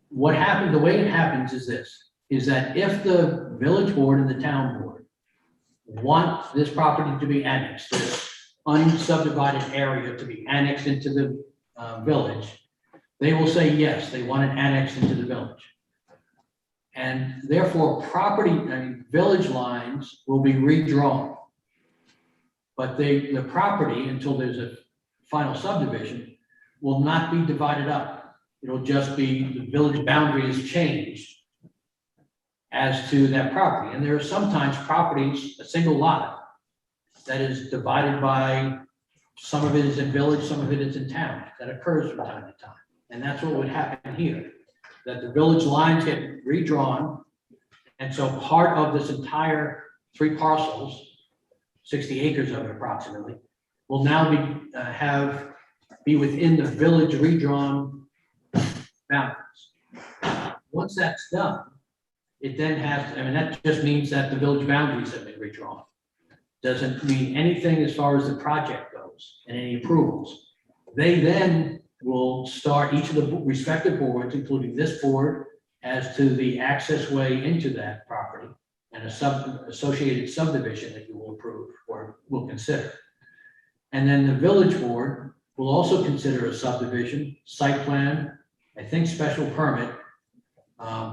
what happened, the way it happens is this, is that if the village board and the town board want this property to be annexed, this unsubdivided area to be annexed into the village, they will say yes, they want it annexed into the village. And therefore village lines will be redrawn. But the property, until there's a final subdivision, will not be divided up. It'll just be the village boundary is changed as to that property. And there are sometimes properties, a single lot, that is divided by, some of it is in village, some of it is in town. That occurs from time to time. And that's what would happen here, that the village lines get redrawn. And so part of this entire 3 parcels, 60 acres of it approximately, will now be within the village redrawn boundaries. Once that's done, it then has, I mean, that just means that the village boundaries have been redrawn. Doesn't mean anything as far as the project goes and any approvals. They then will start, each of the respective boards, including this board, as to the access way into that property and associated subdivision that you will approve or will consider. And then the village board will also consider a subdivision, site plan, I think special permit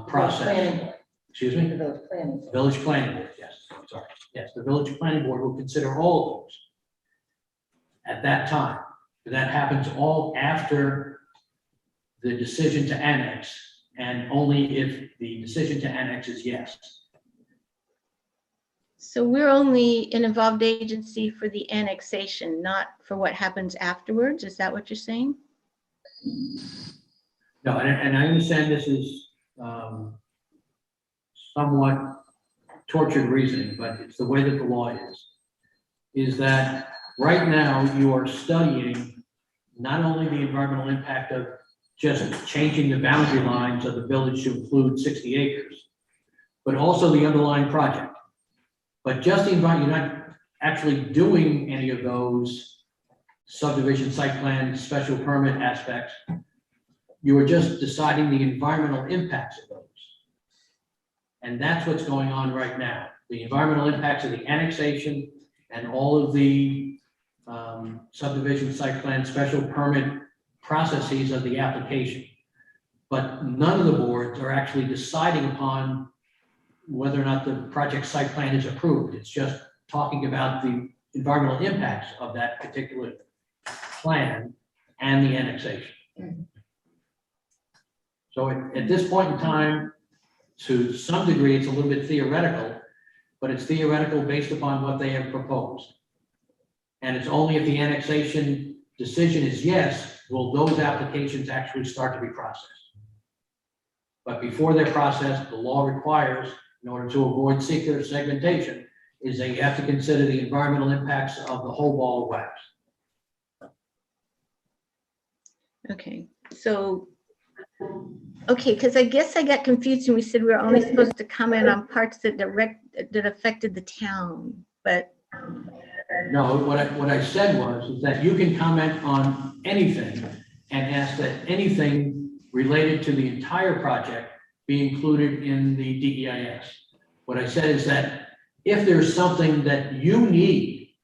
process. Planning board. Excuse me? The village planning board. Village planning board, yes, I'm sorry. Yes, the village planning board will consider all of those at that time. That happens all after the decision to annex, and only if the decision to annex is yes. So we're only an involved agency for the annexation, not for what happens afterwards? Is that what you're saying? No, and I understand this is somewhat tortured reasoning, but it's the way that the law is that right now you are studying not only the environmental impact of just changing the boundary lines of the village to include 60 acres, but also the underlying project. But just the environment, you're not actually doing any of those subdivision, site plan, special permit aspects. You are just deciding the environmental impacts of those. And that's what's going on right now. The environmental impacts of the annexation and all of the subdivision, site plan, special permit processes of the application. But none of the boards are actually deciding upon whether or not the project site plan is approved. It's just talking about the environmental impacts of that particular plan and the annexation. So at this point in time, to some degree, it's a little bit theoretical, but it's theoretical based upon what they have proposed. And it's only if the annexation decision is yes, will those applications actually start to be processed. But before they're processed, the law requires, in order to avoid seeker segmentation, is that you have to consider the environmental impacts of the whole ball of wax. Okay, so, okay, because I guess I got confused when we said we were only supposed to comment on parts that affected the town, but. No, what I said is that you can comment on anything and ask that anything related to the entire project be included in the DEIS. What I said is that if there's something that you need,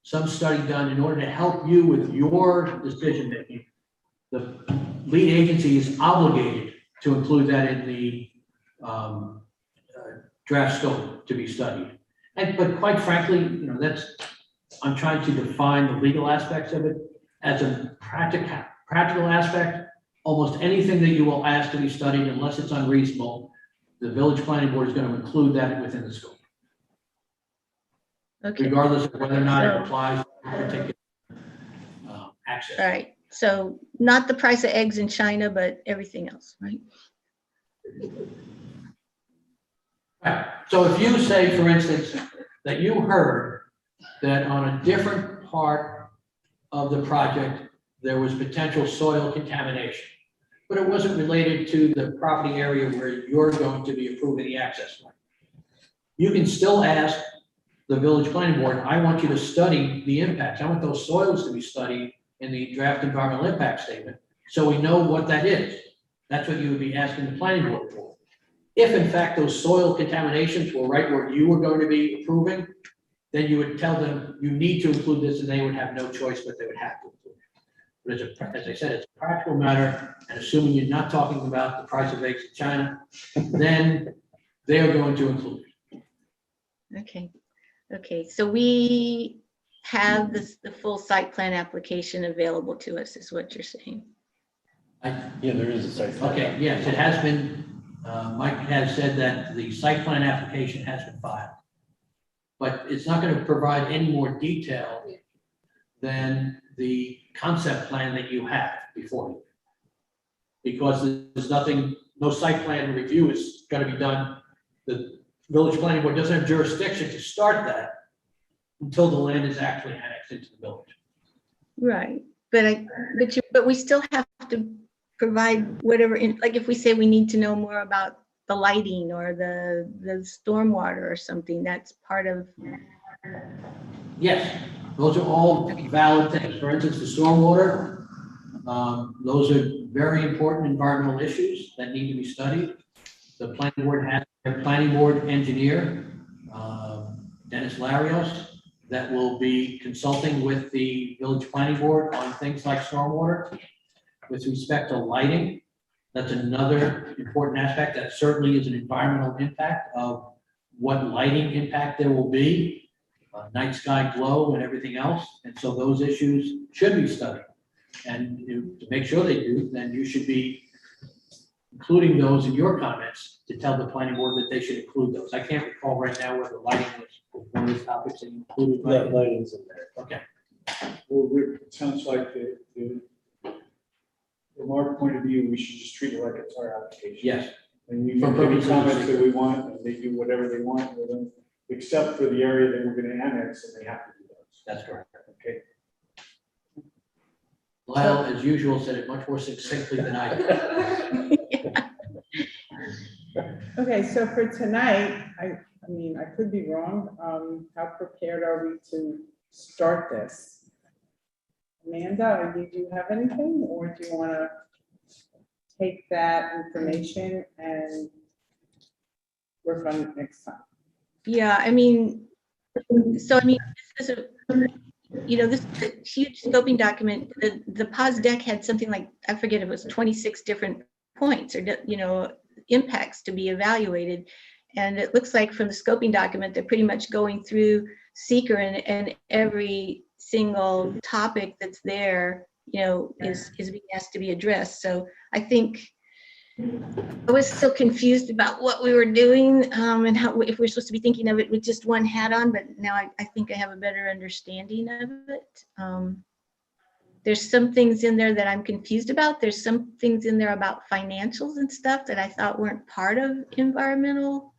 some study done in order to help you with your decision making, the lead agency is obligated to include that in the draft scope to be studied. But quite frankly, I'm trying to define the legal aspects of it. As a practical aspect, almost anything that you will ask to be studied, unless it's unreasonable, the village planning board is going to include that within the scope. Okay. Regardless of whether or not it applies to a particular access. All right, so not the price of eggs in China, but everything else, right? Right. So if you say, for instance, that you heard that on a different part of the project, there was potential soil contamination, but it wasn't related to the property area where you're going to be approving the access line. You can still ask the village planning board, I want you to study the impacts. I want those soils to be studied in the draft environmental impact statement, so we know what that is. That's what you would be asking the planning board for. If in fact those soil contaminations were right where you were going to be approving, then you would tell them you need to include this, and they would have no choice, but they would have to include it. But as I said, it's a practical matter, and assuming you're not talking about the price of eggs in China, then they are going to include it. Okay, okay, so we have the full site plan application available to us, is what you're saying. Yeah, there is a site. Okay, yes, it has been Mike has said that the site plan application has been filed. But it's not going to provide any more detail than the concept plan that you have before you. Because there's nothing, no site plan review is going to be done. The village planning board doesn't have jurisdiction to start that until the land is actually annexed into the village. Right, but we still have to provide whatever, like if we say we need to know more about the lighting or the stormwater or something, that's part of. Yes, those are all valid things. For instance, the stormwater, those are very important environmental issues that need to be studied. The planning board has their planning board engineer, Dennis Larios, that will be consulting with the village planning board on things like stormwater. With respect to lighting, that's another important aspect. That certainly is an environmental impact of what lighting impact there will be, night sky glow and everything else. And so those issues should be studied. And to make sure they do, then you should be including those in your comments to tell the planning board that they should include those. I can't recall right now whether lighting was one of these topics that you included. That lighting's in there. Okay. Well, Rick, it sounds like from our point of view, we should just treat it like it's our application. Yes. And we For make any purposes of comments safety. that we want, and they do whatever they want with them, except for the area that we're gonna annex, and they have to do those. That's correct. Okay. Lyle, as usual, said it much more succinctly than I did. Okay, so for tonight, I mean, I could be wrong. How prepared are we to start this? Amanda, do you have anything, or do you want to take that information and work on it next time? Yeah, I mean, this is this is a huge scoping document. The POS deck had something like, I forget, it was 26 different points or, impacts to be evaluated. And it looks like from the scoping document, they're pretty much going through seeker and every single topic that's there, is being asked to be addressed. So I think I was still confused about what we were doing and how, if we're supposed to be thinking of it with just one hat on, but now I think I have a better understanding of it. There's some things in there that I'm confused about. There's some things in there about financials and stuff that I thought weren't part of environmental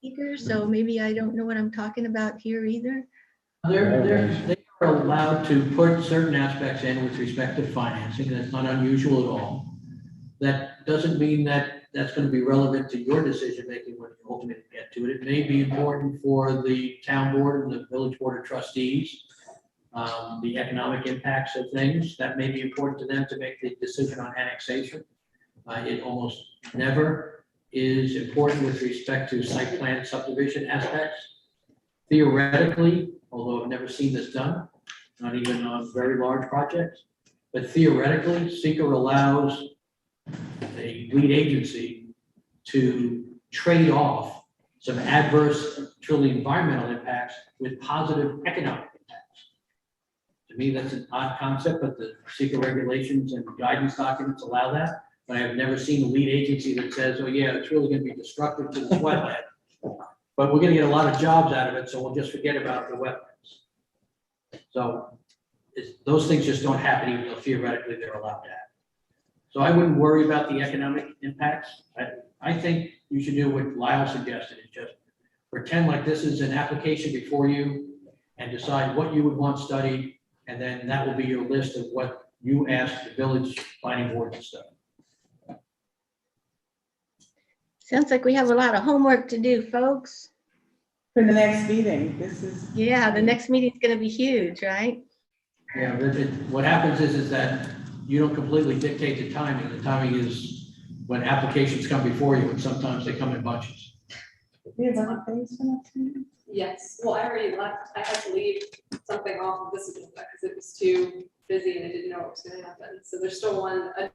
seeker. So maybe I don't know what I'm talking about here either. They are allowed to put certain aspects in with respect to financing. That's not unusual at all. That doesn't mean that that's going to be relevant to your decision-making when you ultimately get to it. It may be important for the town board and the village board of trustees, the economic impacts of things. That may be important to them to make the decision on annexation. It almost never is important with respect to site plan subdivision aspects. Theoretically, although I've never seen this done, not even on very large projects, but theoretically, seeker allows a lead agency to trade off some adverse, truly environmental impacts with positive economic impacts. To me, that's an odd concept, but the seeker regulations and guidance documents allow that. But I have never seen a lead agency that says, oh yeah, it's really going to be destructive to this wetland, but we're going to get a lot of jobs out of it, so we'll just forget about the wetlands. So those things just don't happen, even though theoretically they're allowed to happen. So I wouldn't worry about the economic impacts. I think you should do what Lyle suggested, is just pretend like this is an application before you and decide what you would want studied, and then that will be your list of what you ask the village planning board to study. Sounds like we have a lot of homework to do, folks. For the next meeting, Yeah, the next meeting's gonna be huge, right? Yeah, what happens is that you don't completely dictate the timing. The timing is when applications come before you, and sometimes they come in bunches. we have other things for next meeting? Yes, well, I already left. I had to leave something off of this agenda because it was too busy and I didn't know what was gonna happen. So there's still a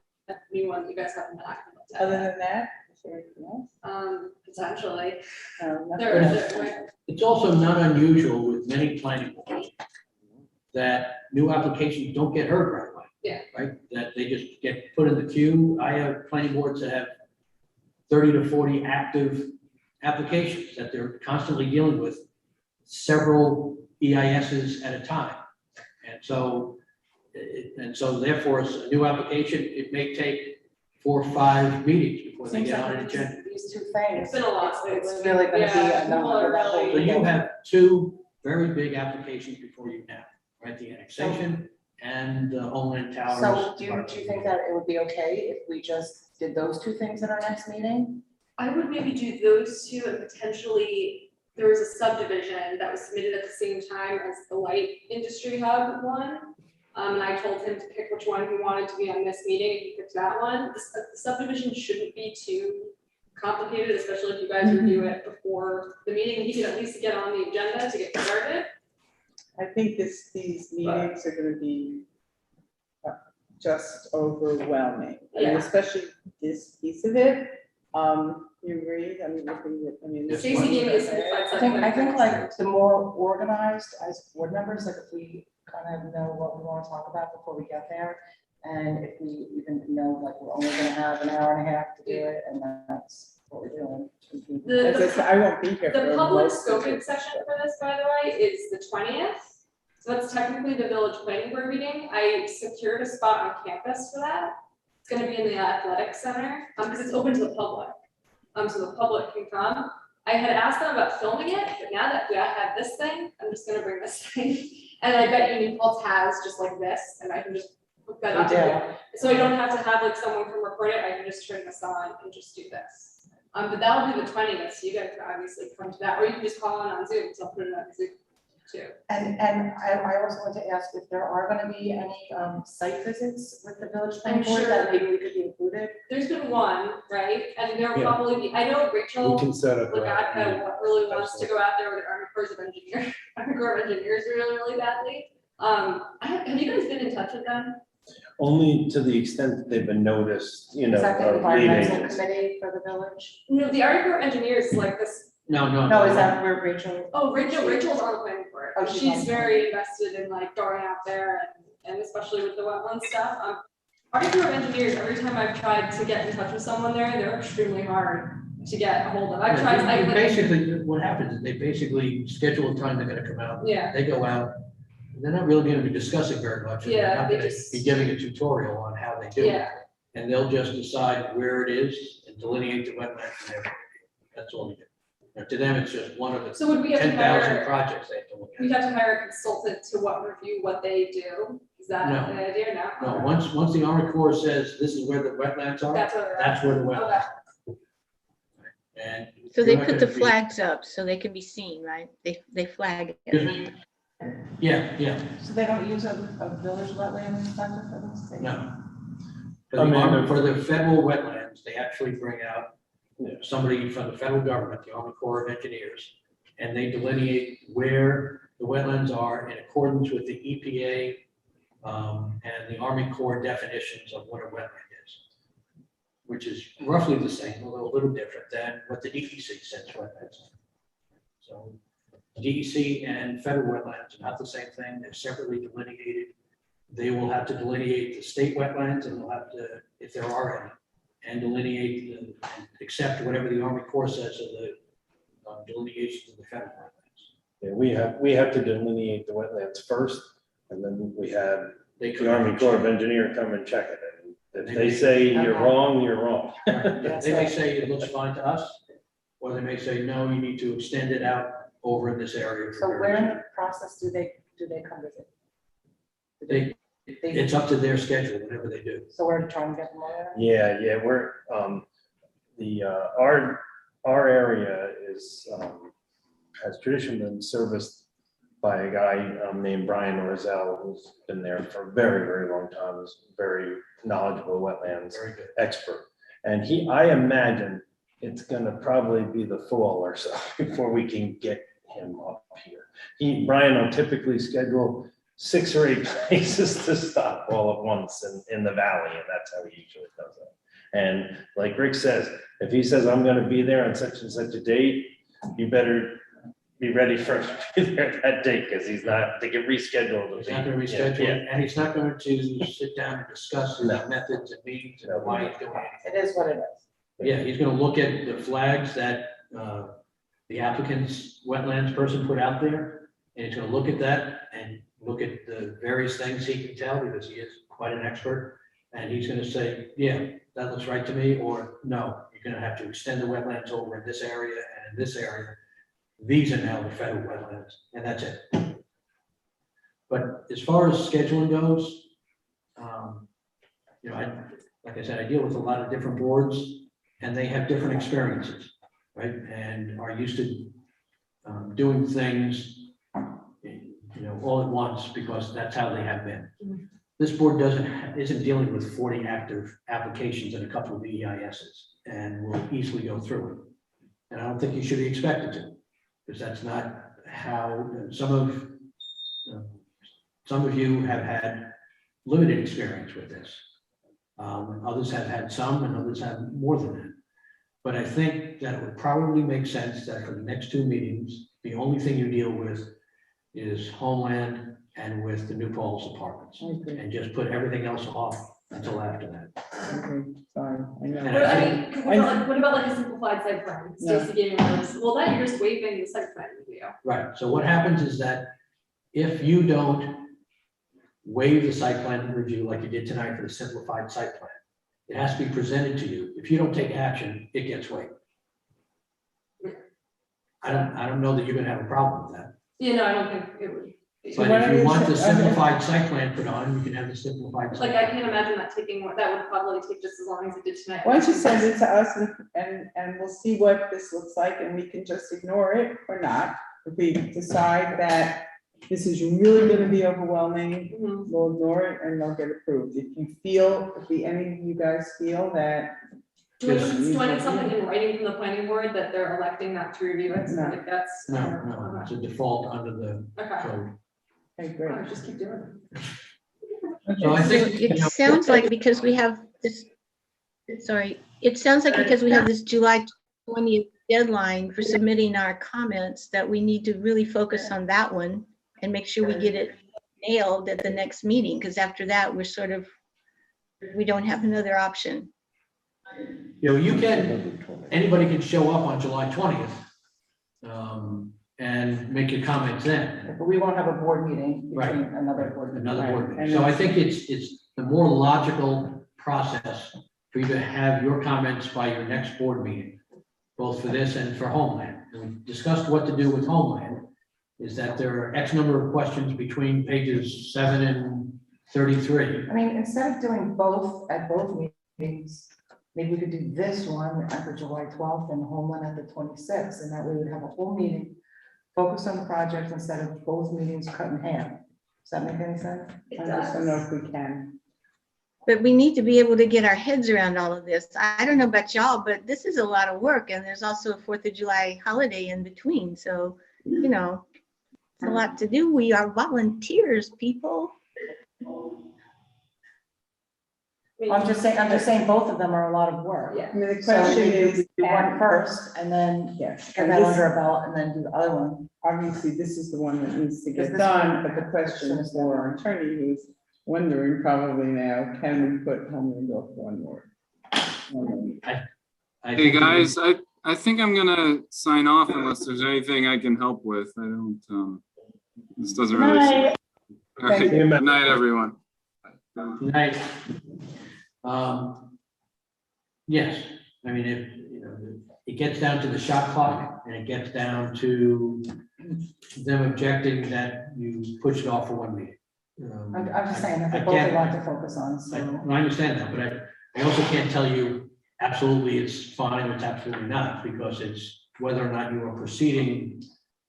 new one you guys haven't talked about. Other than that, is there anything else? Potentially. Nothing There- else? there- It's also not unusual with many planning boards that new applications don't get heard right away. Yeah. Right, that they just get put in the queue. I have planning boards that have 30 to 40 active applications that they're constantly dealing with, several EISs at a time. And so therefore, it's a new application, it may take 4 or 5 meetings before they Seems get on like an agenda. these two things. It's been a lot. It's really gonna be Yeah, enough people for are the whole. really- So you have 2 very big applications before you now, right? The annexation and the Homeland Towers. So do you think that it would be okay if we just did those 2 things at our next meeting? I would maybe do those two and potentially, there was a subdivision that was submitted at the same time as the light industry hub one. And I told him to pick which one he wanted to be on this meeting, and he picked that one. The subdivision shouldn't be too complicated, especially if you guys review it before the meeting. He could at least get on the agenda to get started. I think these meetings are gonna be just overwhelming. I mean, Yeah. especially this piece of it. You agree? I mean, this Stacy one- gave me a simplified I think like the more organized as board members, like if we kind of know what we want to talk about before we get there. And if we even know, like, we're only gonna have an hour and a half to do it, and that's what we're doing. As I said, I won't be here. The for public most of scoping it. session for this, by the way, is the 20th. So that's technically the village planning board meeting. I secured a spot on campus for that. It's gonna be in the athletic center, because it's open to the public. So the public can come. I had asked them about filming it, but now that I have this thing, I'm just gonna bring this thing. And I bet Union Pulse has just like this, and I can just hook that up. We do. So I don't have to have like someone come record it, I can just turn this on and just do this. But that'll be the 20th, so you guys can obviously come to that, or you can just call in on Zoom, so I'll put it on Zoom too. And I also want to ask if there are gonna be any site visits with the village planning I'm board sure- that maybe we could be included. There's been one, right? And there'll Yeah. probably be, I know We Rachel can set up. Lagatka really wants to go out there with the Army Corps of Engineers, Army Corps of Engineers really, really badly. Have you guys been in touch with them? Only to the extent that they've been noticed, you know, Is that the of lead environmental agents. committee for the village? No, the Army Corps of Engineers is like this. No. No, is that where Rachel? Oh, Rachel's on the planning board. Oh, she's on She's the very invested in like going out there and especially with the wetland stuff. Army Corps of Engineers, every time I've tried to get in touch with someone there, they're extremely hard to get a hold of. I've tried, Basically, what happens is they basically schedule a time they're gonna come out. Yeah. They go out, they're not really gonna be discussing very much. and they're Yeah, not they gonna just- Be giving a tutorial on how they do it. Yeah. And they'll just decide where it is and delineate the wetlands and everything. That's all they do. Now, to them, it's just one of the So would we have to 10,000 hire, projects they have to look we'd at. have to hire a consultant to review what they do? Is that No. the idea? No? No, once the Army Corps says this is where the wetlands are, That's where they're at. that's where the Okay. wetlands are. And. So they you're not put the gonna be- flags up so they can be seen, right? They flag Excuse it. me? Yeah. So they don't use a village wetland inspector for this thing? No. I mean, For the federal wetlands, they actually bring out somebody from the federal government, the Army Corps of Engineers, and they delineate where the wetlands are in accordance with the EPA and the Army Corps definitions of what a wetland is, which is roughly the same, although a little different than what the DEC says wetlands are. So DEC and federal wetlands are not the same thing, they're separately delineated. They will have to delineate the state wetlands and they'll have to, if there are any, and delineate and accept whatever the Army Corps says of the delineations of the federal wetlands. Yeah, we have to delineate the wetlands first, and then we have They the Army Corps of Engineer come and check it. And if they say you're Okay. wrong, you're wrong. They may say it looks fine to us, or they may say, no, you need to extend it out over in this area. for So where in various-" the process do they come visit? They, it's up to their schedule, whatever they do. So we're trying to get them all there? Yeah, we're, our area is, has traditionally been serviced by a guy named Brian Orzel, who's been there for a very, very long time, is very knowledgeable wetlands Very good. expert. And I imagine it's gonna probably be the fall or so before we can get him up here. Brian will typically schedule 6 or 8 places to stop all at once in the valley, and that's how he usually does it. And like Rick says, if he says, I'm gonna be there on such and such a date, you better be ready for him to be there that date, because he's not, they get rescheduled. He's not gonna reschedule it, and he's not going to sit down and discuss his No. methods and meetings and why he's doing it. It is what it is. Yeah, he's gonna look at the flags that, the applicant's wetlands person put out there. And he's gonna look at that and look at the various things he can tell, because he is quite an expert. And he's gonna say, yeah, that looks right to me, or no, you're gonna have to extend the wetlands over in this area and in this area. These are now the federal wetlands, and that's it. But as far as scheduling goes, like I said, I deal with a lot of different boards, and they have different experiences, right? And are used to doing things, all at once, because that's how they have been. This board isn't dealing with 40 active applications and a couple of EISs, and will easily go through it. And I don't think you should be expected to, because that's not how some of you have had limited experience with this. Others have had some, and others have more than that. But I think that it would probably make sense that for the next two meetings, the only thing you deal with is Homeland and with the New Paltz Apartments, and just put everything else off until after that. Okay, sorry. I know. And But I mean, what about like a simplified site plan? No. Stacy gave me this, well, that you're just waiving the site plan review. Right, so what happens is that if you don't waive the site plan review like you did tonight for the simplified site plan, it has to be presented to you. If you don't take action, it gets waived. I don't know that you're gonna have a problem with that. Yeah, no, I don't think it would. But if you want the simplified site plan put on, you can have the simplified. Like, I can't imagine that taking, that would probably take just as long as it did tonight. Why don't you send it to us and we'll see what this looks like, and we can just ignore it or not. If we decide that this is really gonna be overwhelming, Mhm. we'll ignore it and they'll get approved. If any of you guys feel that. Do I need something in writing from the planning board that they're electing not to review it? No. Like that's. No, it's a default under the Okay, code. Okay, great. I'll just keep doing So I So think, it sounds like because we have this, sorry, it sounds like because we have this July 20th deadline for submitting our comments, that we need to really focus on that one and make sure we get it nailed at the next meeting, because after that, we don't have another option. anybody can show up on July 20th and make your comments then. But we won't have a board meeting Right. between another board meeting. Another board meeting. And So I think it's the more logical process for you to have your comments by your next board meeting, both for this and for Homeland. And we discussed what to do with Homeland, is that there are X number of questions between pages 7 and 33. I mean, instead of doing both at both meetings, maybe we could do this one at the July 12th and Homeland at the 26th, and that way we'd have a whole meeting, focus on the project instead of both meetings cut in half. Does that make any sense? I just don't know if we can. But we need to be able to get our heads around all of this. I don't know about y'all, but this is a lot of work, and there's also a 4th of July holiday in between. So, it's a lot to do. We are volunteers, people. I'm just saying both of them are a lot of work. Yeah. I mean, the So question we is. do one first and then Yes. get and that this- under a belt and then do the other one. Obviously, this is the one that needs to Is get this done, one- but the question is for our attorney who's wondering probably now, can we put Homeland off one word? Hey, guys, I think I'm gonna sign off unless there's anything I can help with. I don't, this doesn't really. Night. All right, good night, everyone. Night. Yes, I mean, if, it gets down to the shot clock and it gets down to them objecting that you push it off for one meeting. I'm just saying, that's I both I can't- want to focus on, I so. I understand that, but I also can't tell you absolutely it's fine or it's absolutely not, because it's whether or not you are proceeding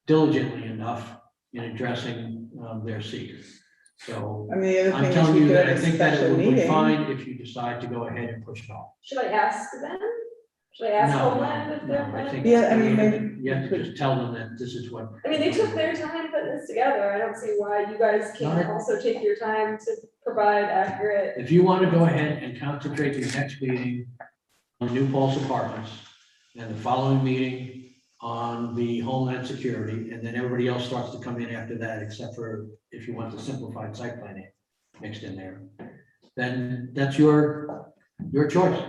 diligently enough in addressing their seekers. So I mean, the other I'm thing is telling we you could that have I a think that it special would be meeting. fine if you decide to go ahead and push it off. Should I ask them? Should I ask No, Homeland if they're I planning? think Yeah, I mean, you maybe- have to just tell them that this is what. I mean, they took their time putting this together. I don't see why you guys can't also take your time to provide accurate. If you want to go ahead and concentrate your next meeting on New Paltz Apartments and the following meeting on the Homeland Security, and then everybody else starts to come in after that, except for if you want the simplified site planning mixed in there, then that's your choice.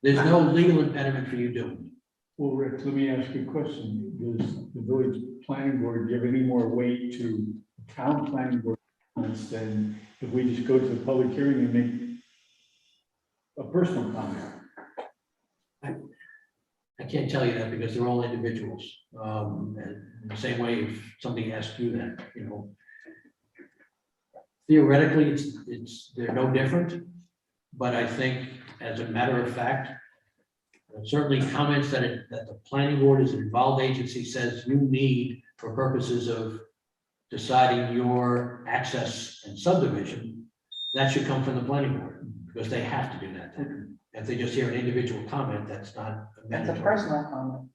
There's no legal impediment for you doing it. Well, Rick, let me ask you a question. Does the village planning board give any more weight to town planning board comments than if we just go to the public hearing and make a personal comment? I can't tell you that because they're all individuals. And in the same way, if somebody asked you that, you know, theoretically, they're no different. But I think as a matter of fact, certainly comments that the planning board as an involved agency says you need for purposes of deciding your access and subdivision, that should come from the planning board because they have to do that. If they just hear an individual comment, that's not a That's a mandatory. personal comment.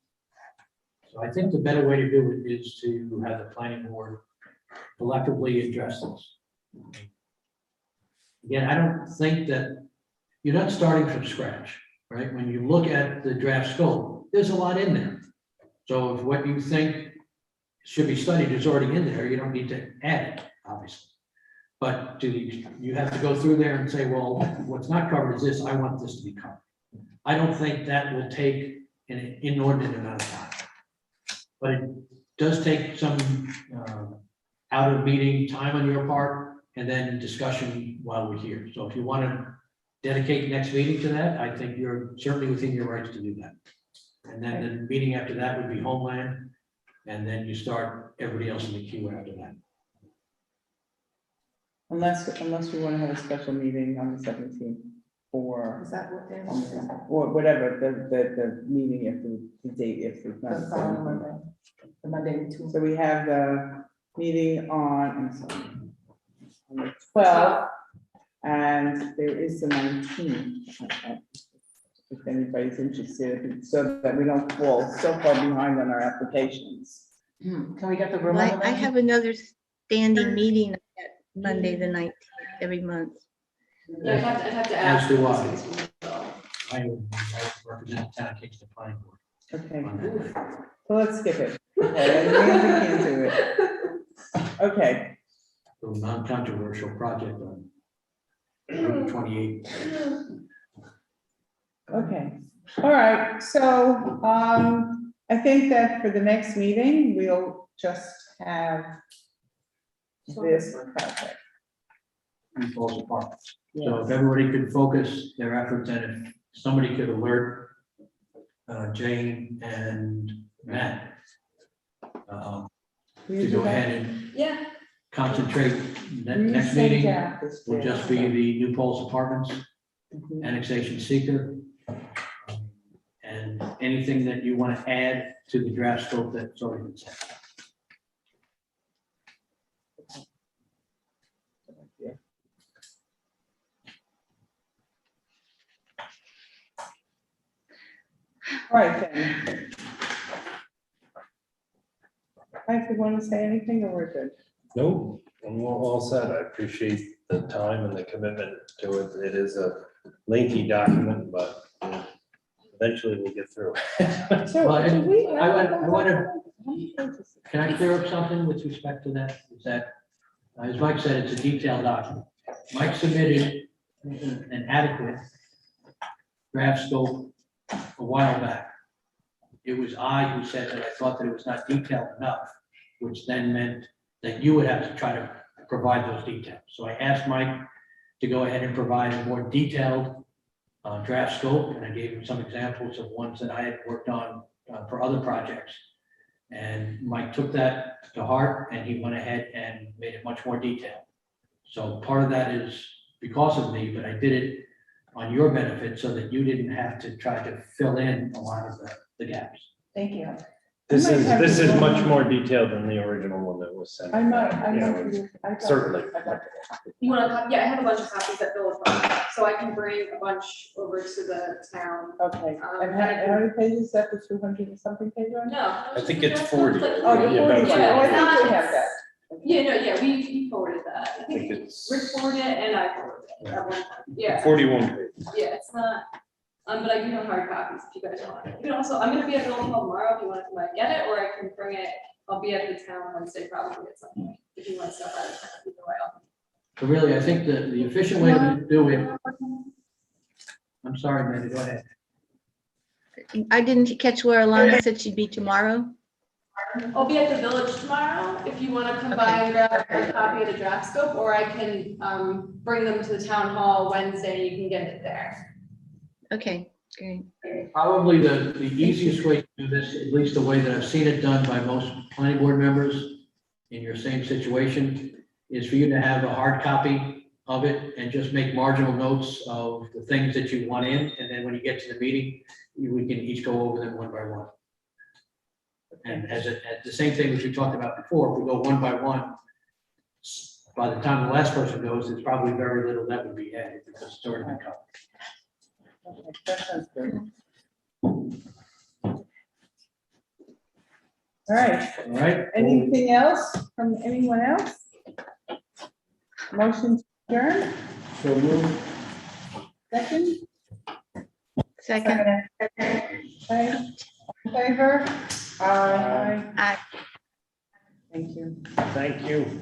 So I think the better way to do it is to have the planning board collectively address this. Again, I don't think that, you're not starting from scratch, right? When you look at the draft scope, there's a lot in there. So if what you think should be studied is already in there, you don't need to add it, obviously. But you have to go through there and say, well, what's not covered is this, I want this to be covered. I don't think that will take an inordinate amount of time. But it does take some out of meeting time on your part and then discussion while we're here. So if you want to dedicate next meeting to that, I think you're certainly within your rights to do that. And then the meeting after that would be Homeland, and then you start everybody else in the queue after that. Unless we want to have a special meeting on the 17th for, Is that what they're saying? or whatever, the meeting if the date, if it's not. The following Monday, the Monday and Tuesday. So we have the meeting on the 12th, and there is the 19th. If anybody's interested, so that we don't fall so far behind on our applications. Can we get the room? Well, I have another standing meeting that Monday, the 19th, every month. Yeah, I'd have to As ask. do I represent the town of Kingston Planning Board. Okay, on that. so let's skip it. Okay, we can't do it. Okay, So non-controversial project on Route 28. okay. All right, so I think that for the next meeting, we'll just have this project. And falls apart. So if everybody could focus their efforts and if somebody could alert Jane and Matt to go ahead and Yeah. concentrate. Next meeting will just be the New Paltz Apartments, annexation seeker. And anything that you want to add to the draft scope that's already been set. All right, then. Mike, you want to say anything, or we're good? No, I'm all set. I appreciate the time and the commitment to it. It is a lengthy document, but eventually we'll get through. So, Well, do we? I want to, can I clear up something with respect to that? Is that, as Mike said, it's a detailed document. Mike submitted an adequate draft scope a while back. It was I who said that I thought that it was not detailed enough, which then meant that you would have to try to provide those details. So I asked Mike to go ahead and provide a more detailed draft scope, and I gave him some examples of ones that I had worked on for other projects. And Mike took that to heart, and he went ahead and made it much more detailed. So part of that is because of me, but I did it on your benefit so that you didn't have to try to fill in a lot of the gaps. Thank you. This might have is one- much more detailed than the original one that was sent. I might. Certainly. You want to, yeah, I have a bunch of copies that Bill has, so I can bring a bunch over to the town. Okay, and how many pages is that, for 200 and something pages? No. I think it's 40. Oh, you're Yeah, 40, about oh, I 40. think we have that. Yeah, no, yeah, we forwarded that. I I think think it's Rick forwarded it and I forwarded it at one point. Yeah, 41 pages. yeah, it's not, but I do have hard copies if you guys want it. You can also, I'm gonna be at Village Hall tomorrow if you want to come out and get it, or I can bring it, I'll be at the town Wednesday probably at some point. If you want to stop by the town, either way, I'll. So really, I think the efficient way to do it, I'm sorry, Amanda, go ahead. I didn't catch where Alana said she'd be tomorrow. I'll be at the village tomorrow, if you wanna come by and grab a copy of the draft scope, or I can, bring them to the town hall Wednesday, and you can get it there. Okay, great. Probably the easiest way to do this, at least the way that I've seen it done by most planning board members in your same situation, is for you to have a hard copy of it and just make marginal notes of the things that you want in, and then when you get to the meeting, we can each go over them one by one. And as the same thing as we talked about before, if we go one by one, by the time the last person goes, there's probably very little that would be added because it's already been covered. Okay, that sounds good. All right, All right? Anything else from anyone else? Motion to adjourn, So move. second, Second, okay, in favor? Aye. Aye. Thank you. Thank you.